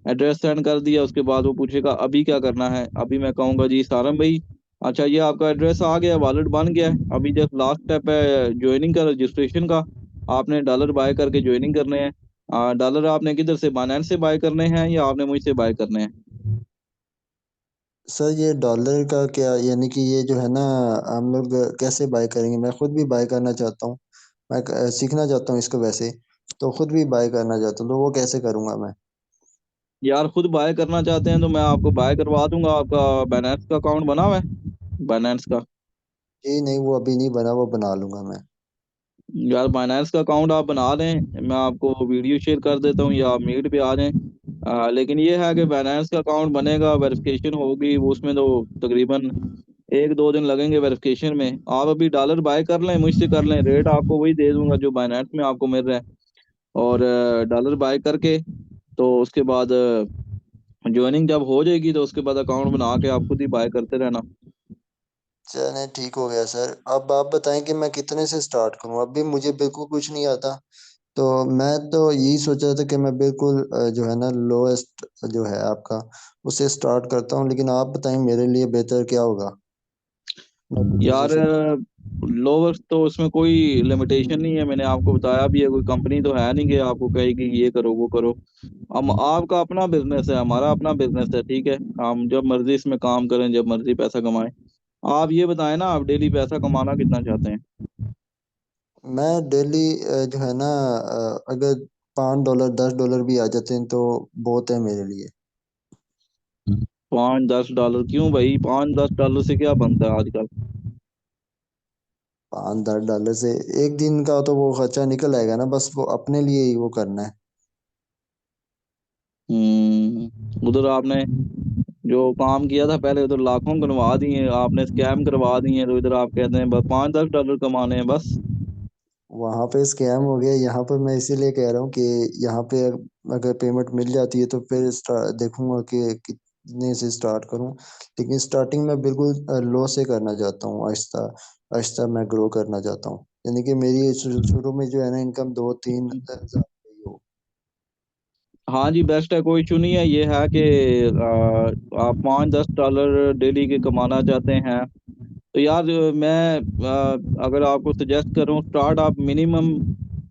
एड्रेस सेंड कर दिया, उसके बाद वो पूछेगा अभी क्या करना है। अभी मैं कहूँगा जी सारम भाई, अच्छा ये आपका एड्रेस आ गया, वॉलेट बन गया है, अभी जस्ट लास्ट स्टेप है ज्वाइनिंग का, रजिस्ट्रेशन का। आपने डॉलर बाय करके ज्वाइनिंग करने हैं। डॉलर आपने किधर से, बाइनेंस से बाय करने हैं या आपने मुझसे बाय करने हैं? सर ये डॉलर का क्या, यानी कि ये जो है ना, हम लोग कैसे बाय करेंगे? मैं खुद भी बाय करना चाहता हूँ, मैं सीखना चाहता हूँ इसको वैसे, तो खुद भी बाय करना चाहता हूँ, तो वो कैसे करूंगा मैं? यार खुद बाय करना चाहते हैं तो मैं आपको बाय करवा दूंगा। आपका बाइनेंस का अकाउंट बना हुआ है? बाइनेंस का? जी नहीं, वो अभी नहीं बना, वो बना लूंगा मैं। यार बाइनेंस का अकाउंट आप बना लें, मैं आपको वीडियो शेयर कर देता हूँ, या आप मीट पे आ जाएं। लेकिन ये है कि बाइनेंस का अकाउंट बनेगा, वेरिफिकेशन होगी, वो उसमें तो तकरीबन 1-2 दिन लगेंगे वेरिफिकेशन में। आप अभी डॉलर बाय कर लें, मुझसे कर लें, रेट आपको वही दे दूंगा जो बाइनेंस में आपको मिल रहा है। और डॉलर बाय करके तो उसके बाद ज्वाइनिंग जब हो जाएगी तो उसके बाद अकाउंट बना के आप खुद ही बाय करते रहना। चलिए ठीक हो गया सर। अब आप बताएं कि मैं कितने से स्टार्ट करूं, अभी मुझे बिल्कुल कुछ नहीं आता। तो मैं तो यही सोच रहा था कि मैं बिल्कुल जो है ना लोएस्ट जो है आपका, उससे स्टार्ट करता हूं, लेकिन आप बताएं मेरे लिए बेहतर क्या होगा, मैं कितने से यार लोअर तो उसमें कोई लिमिटेशन नहीं है, मैंने आपको बताया भी है, कोई कंपनी तो है नहीं कि आपको कहेगी ये करो वो करो। हम आपका अपना बिजनेस है, हमारा अपना बिजनेस है, ठीक है। हम जब मर्जी इसमें काम करें, जब मर्जी पैसा कमाएं। आप ये बताएं ना, आप डेली पैसा कमाना कितना चाहते हैं? मैं डेली जो है ना, अगर $5 $10 भी आ जाते हैं तो बहुत है मेरे लिए। 5-10 डॉलर क्यों भाई? 5-10 डॉलर से क्या बनता है आजकल? $5 10 से एक दिन का तो वो खर्चा निकल आएगा ना, बस वो अपने लिए ही वो करना है। उधर आपने जो काम किया था पहले, उधर लाखों बनवा दिए, आपने स्कैम करवा दिए, तो इधर आप कहते हैं बस 5-10 डॉलर कमाने हैं बस। वहां पे स्कैम हो गया, यहाँ पर मैं इसीलिए कह रहा हूँ कि यहाँ पे अगर पेमेंट मिल जाती है तो फिर देखूंगा कि कितने से स्टार्ट करूँ। लेकिन स्टार्टिंग में बिल्कुल लो से करना चाहता हूँ, आहिस्ता आहिस्ता मैं ग्रो करना चाहता हूँ, यानी कि मेरी शुरू में जो है ना इनकम 2-3 हज़ार ही हो। हाँ जी, बेस्ट है, कोई इशू नहीं है। ये है कि आप 5-10 डॉलर डेली के कमाना चाहते हैं तो यार अगर आपको सजेस्ट करूं, स्टार्ट आप मिनिमम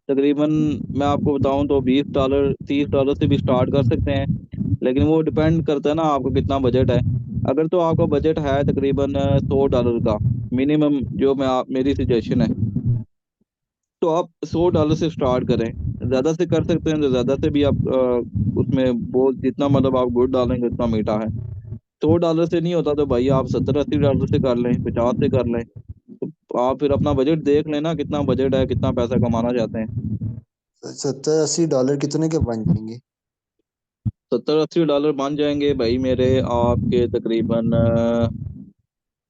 तकरीबन, मैं आपको बताऊं तो $20 $30 से भी स्टार्ट कर सकते हैं। लेकिन वो डिपेंड करता है ना आपको कितना बजट है। अगर तो आपका बजट है तकरीबन $100 का मिनिमम, जो मैं आप मेरी सजेशन है, तो आप $100 से स्टार्ट करें। ज़्यादा से कर सकते हैं तो ज़्यादा से भी आप उसमें बहुत जितना मतलब आप गुड़ डालेंगे उतना मीठा है। $100 से नहीं होता तो भाई आप $70-80 से कर लें, 50 से कर लें। तो आप फिर अपना बजट देख लेना, कितना बजट है, कितना पैसा कमाना चाहते हैं। $70-80 कितने के बन जाएंगे? 70-80 डॉलर बन जाएंगे भाई मेरे आपके तकरीबन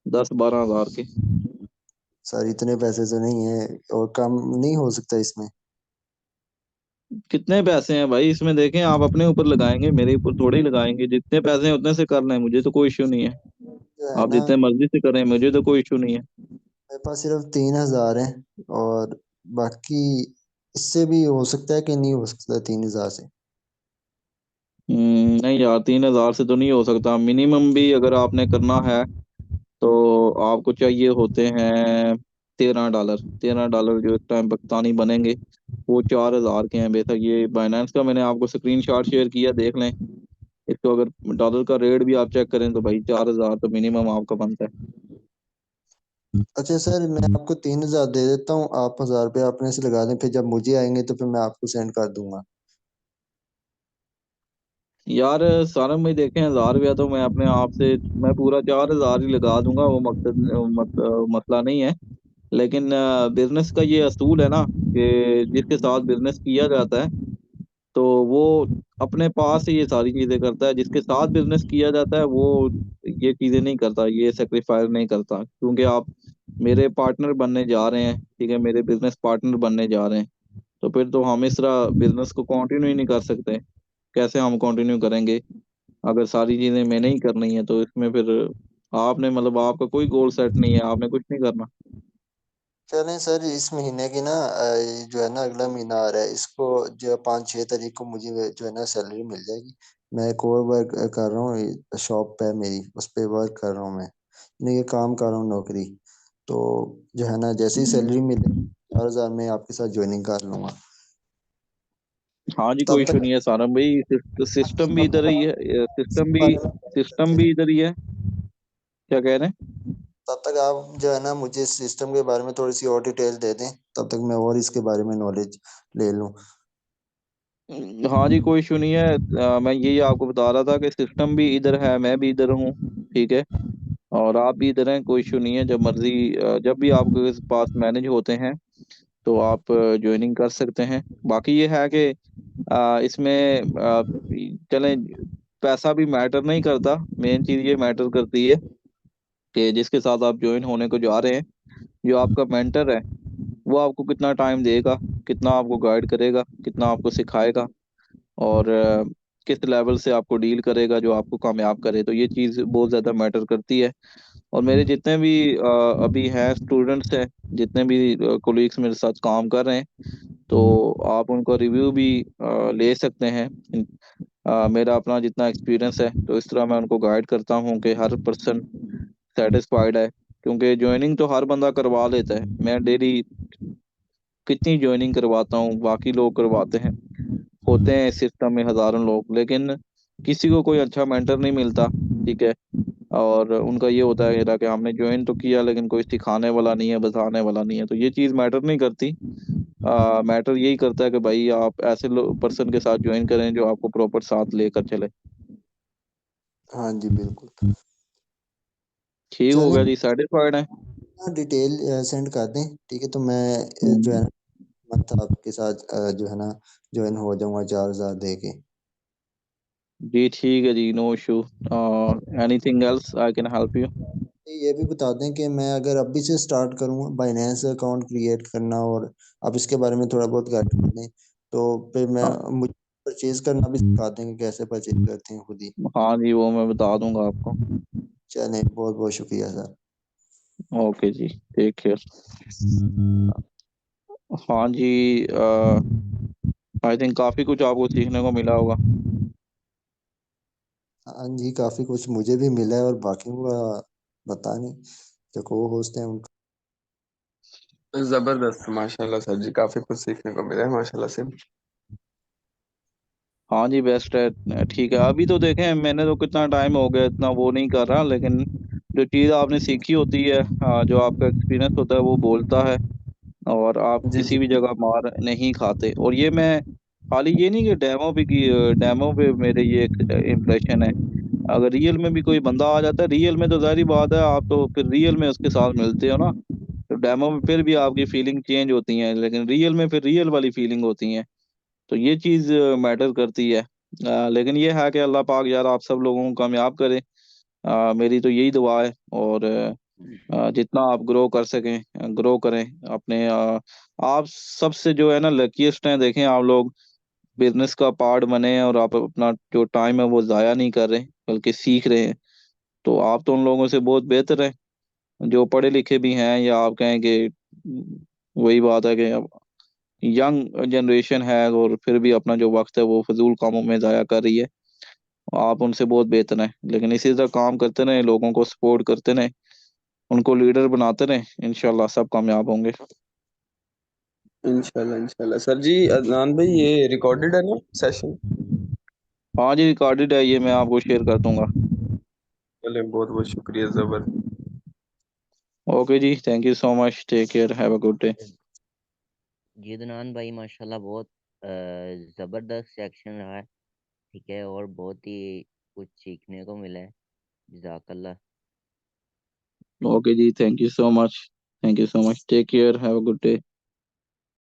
10-12 हज़ार के। सर इतने पैसे तो नहीं है, और कम नहीं हो सकता इसमें? कितने पैसे हैं भाई इसमें? देखें, आप अपने ऊपर लगाएंगे, मेरे ऊपर थोड़े ही लगाएंगे। जितने पैसे हैं उतने से कर लें, मुझे तो कोई इशू नहीं है। जो है आप ना, जितने मर्जी से करें, मुझे तो कोई इशू नहीं है। मेरे पास सिर्फ 3 हज़ार है, और बाकी इससे भी हो सकता है कि नहीं हो सकता 3 हज़ार से? नहीं यार, 3 हज़ार से तो नहीं हो सकता। मिनिमम भी अगर आपने करना है तो आपको चाहिए होते हैं $13। $13 जो इस टाइम पाकिस्तानी बनेंगे वो 4 हज़ार के हैं। बेशक ये बाइनेंस का मैंने आपको स्क्रीन शॉट शेयर किया, देख लें इसको। अगर डॉलर का रेट भी आप चेक करें तो भाई 4 हज़ार तो मिनिमम आपका बनता है। अच्छा सर, मैं आपको 3 हज़ार दे देता हूँ, आप 1,000 रुपये अपने से लगा दें, फिर जब मुझे आएंगे तो फिर मैं आपको सेंड कर दूंगा। यार सारा में देखें, 1,000 रुपया तो मैं अपने आप से, मैं पूरा 4 हज़ार ही लगा दूंगा, वो मसला नहीं है। लेकिन बिजनेस का ये असूल है ना कि जिसके साथ बिजनेस किया जाता है तो वो अपने पास ही ये सारी चीजें करता है। जिसके साथ बिजनेस किया जाता है वो ये चीजें नहीं करता, ये सेक्रीफाइस नहीं करता। क्योंकि आप मेरे पार्टनर बनने जा रहे हैं, ठीक है, मेरे बिजनेस पार्टनर बनने जा रहे हैं, तो फिर तो हम इस तरह बिजनेस को कंटिन्यू ही नहीं कर सकते। कैसे हम कंटिन्यू करेंगे अगर सारी चीजें मैंने ही करनी है? तो इसमें फिर आपने मतलब आपका कोई गोल सेट नहीं है, आपने कुछ नहीं करना। चलें सर, इस महीने की ना जो है ना अगला महीना आ रहा है, इसको जो 5-6 तारीख को मुझे जो है ना सैलरी मिल जाएगी। मैं एक और वर्क कर रहा हूँ, शॉप पे है मेरी, उस पे वर्क कर रहा हूँ मैं, नहीं ये काम कर रहा हूँ, नौकरी। तो जो है ना जैसे ही सैलरी मिले 4 हज़ार में आपके साथ ज्वाइनिंग कर लूंगा। हाँ जी, कोई तब इशू तक नहीं है सारा भाई। सिस्टम भी इधर ही है, इसके बारे में सिस्टम भी इधर ही है। क्या कह रहे हैं? तब तक आप जो है ना मुझे सिस्टम के बारे में थोड़ी सी और डिटेल दे दें, तब तक मैं और इसके बारे में नॉलेज ले लूँ। हाँ जी, कोई इशू नहीं है। मैं यही आपको बता रहा था कि सिस्टम भी इधर है, मैं भी इधर हूँ, ठीक है, और आप भी इधर हैं, कोई इशू नहीं है। जब मर्जी जब भी आपके पास मैनेज होते हैं तो आप ज्वाइनिंग कर सकते हैं। बाकी ये है कि इसमें चलें, पैसा भी मैटर नहीं करता, मेन चीज़ ये मैटर करती है कि जिसके साथ आप ज्वाइन होने को जा रहे हैं, जो आपका मेंटर है, वो आपको कितना टाइम देगा, कितना आपको गाइड करेगा, कितना आपको सिखाएगा, और किस लेवल से आपको डील करेगा जो आपको कामयाब करे। तो ये चीज़ बहुत ज़्यादा मैटर करती है। और मेरे जितने भी अभी हैं स्टूडेंट्स हैं, जितने भी कोलीग्स मेरे साथ काम कर रहे हैं, तो आप उनका रिव्यू भी ले सकते हैं। मेरा अपना जितना एक्सपीरियंस है, तो इस तरह मैं उनको गाइड करता हूँ कि हर पर्सन सेटिस्फाइड है, क्योंकि ज्वाइनिंग तो हर बंदा करवा लेता है। मैं डेली कितनी ज्वाइनिंग करवाता हूँ, बाकी लोग करवाते हैं, होते हैं सिस्टम में हजारों लोग, लेकिन किसी को कोई अच्छा मेंटर नहीं मिलता, ठीक है। और उनका ये होता है मेरा कि हमने ज्वाइन तो किया लेकिन कोई सिखाने वाला नहीं है, बताने वाला नहीं है। तो ये चीज़ मैटर नहीं करती। मैटर यही करता है कि भाई आप ऐसे पर्सन के साथ ज्वाइन करें जो आपको प्रॉपर साथ लेकर चले। हाँ जी बिल्कुल। ठीक हो चलें, गया जी, सेटिस्फाइड है? डिटेल सेंड कर दें, ठीक है, तो मैं जो है ना मंथ आपके साथ जो है ना ज्वाइन हो जाऊंगा 4,000 दे के। जी ठीक है जी, no issue. Anything else I can help you? ये भी बता दें कि मैं अगर अभी से स्टार्ट करूँ बाइनेंस अकाउंट क्रिएट करना, और आप इसके बारे में थोड़ा बहुत गाइड कर दें, तो फिर मैं मुझे परचेज करना भी सिखा दें कि कैसे परचेज करते हैं खुद ही। हाँ जी, वो मैं बता दूंगा आपको। चलें, बहुत बहुत शुक्रिया सर। ओके जी, टेक केयर। हाँ जी, आई थिंक काफ़ी कुछ आपको सीखने को मिला होगा। हाँ जी, काफ़ी कुछ मुझे भी मिला है, और बाकी का बता नहीं, जो को होस्ट हैं उनका। जबरदस्त माशाल्लाह सर जी, काफी कुछ सीखने को मिला है माशाल्लाह से। हाँ जी, बेस्ट है, ठीक है। अभी तो देखें, मैंने तो कितना टाइम हो गया, इतना वो नहीं कर रहा, लेकिन जो चीज़ आपने सीखी होती है, जो आपका एक्सपीरियंस होता है, वो बोलता है, और आप जी किसी जी। भी जगह मार नहीं खाते। और ये मैं खाली ये नहीं कि डेमो भी की, डेमो पे मेरे ये इम्प्रेशन है। अगर रियल में भी कोई बंदा आ जाता है, रियल में तो जाहिर बात है, आप तो फिर रियल में उसके साथ मिलते हो ना, तो डेमो में फिर भी आपकी फीलिंग चेंज होती हैं, लेकिन रियल में फिर रियल वाली फीलिंग होती है। तो ये चीज़ मैटर करती है। लेकिन ये है कि अल्लाह पाक यार आप सब लोगों को कामयाब करे। मेरी तो यही दुआ है। और जितना आप ग्रो कर सकें ग्रो करें अपने। आप सबसे जो है ना लकीस्ट हैं, देखें आप लोग बिजनेस का पार्ट बने हैं, और आप अपना जो टाइम है वो ज़ाया नहीं कर रहे, बल्कि सीख रहे हैं। तो आप तो उन लोगों से बहुत बेहतर हैं जो पढ़े लिखे भी हैं, या आप कहें कि वही बात है कि यंग जनरेशन है और फिर भी अपना जो वक्त है वो फजूल कामों में ज़ाया कर रही है। आप उनसे बहुत बेहतर हैं, लेकिन इसी तरह काम करते रहें, लोगों को सपोर्ट करते रहें, उनको लीडर बनाते रहें, इंशाल्लाह सब कामयाब होंगे। इंशाल्लाह इंशाल्लाह सर जी। अदनान भाई, ये रिकॉर्डेड है ना सेशन? हाँ जी, रिकॉर्डेड है, ये मैं आपको शेयर कर दूंगा। चले, बहुत बहुत शुक्रिया, जबर। ओके जी, thank you so much, take care, have a good day. जी अदनान भाई माशाल्लाह बहुत ज़बरदस्त सेक्शन रहा है। ठीक है, और बहुत ही कुछ सीखने को मिला है। जज़ाकल्लाह। ओके जी, thank you so much, thank you so much, take care, have a good day.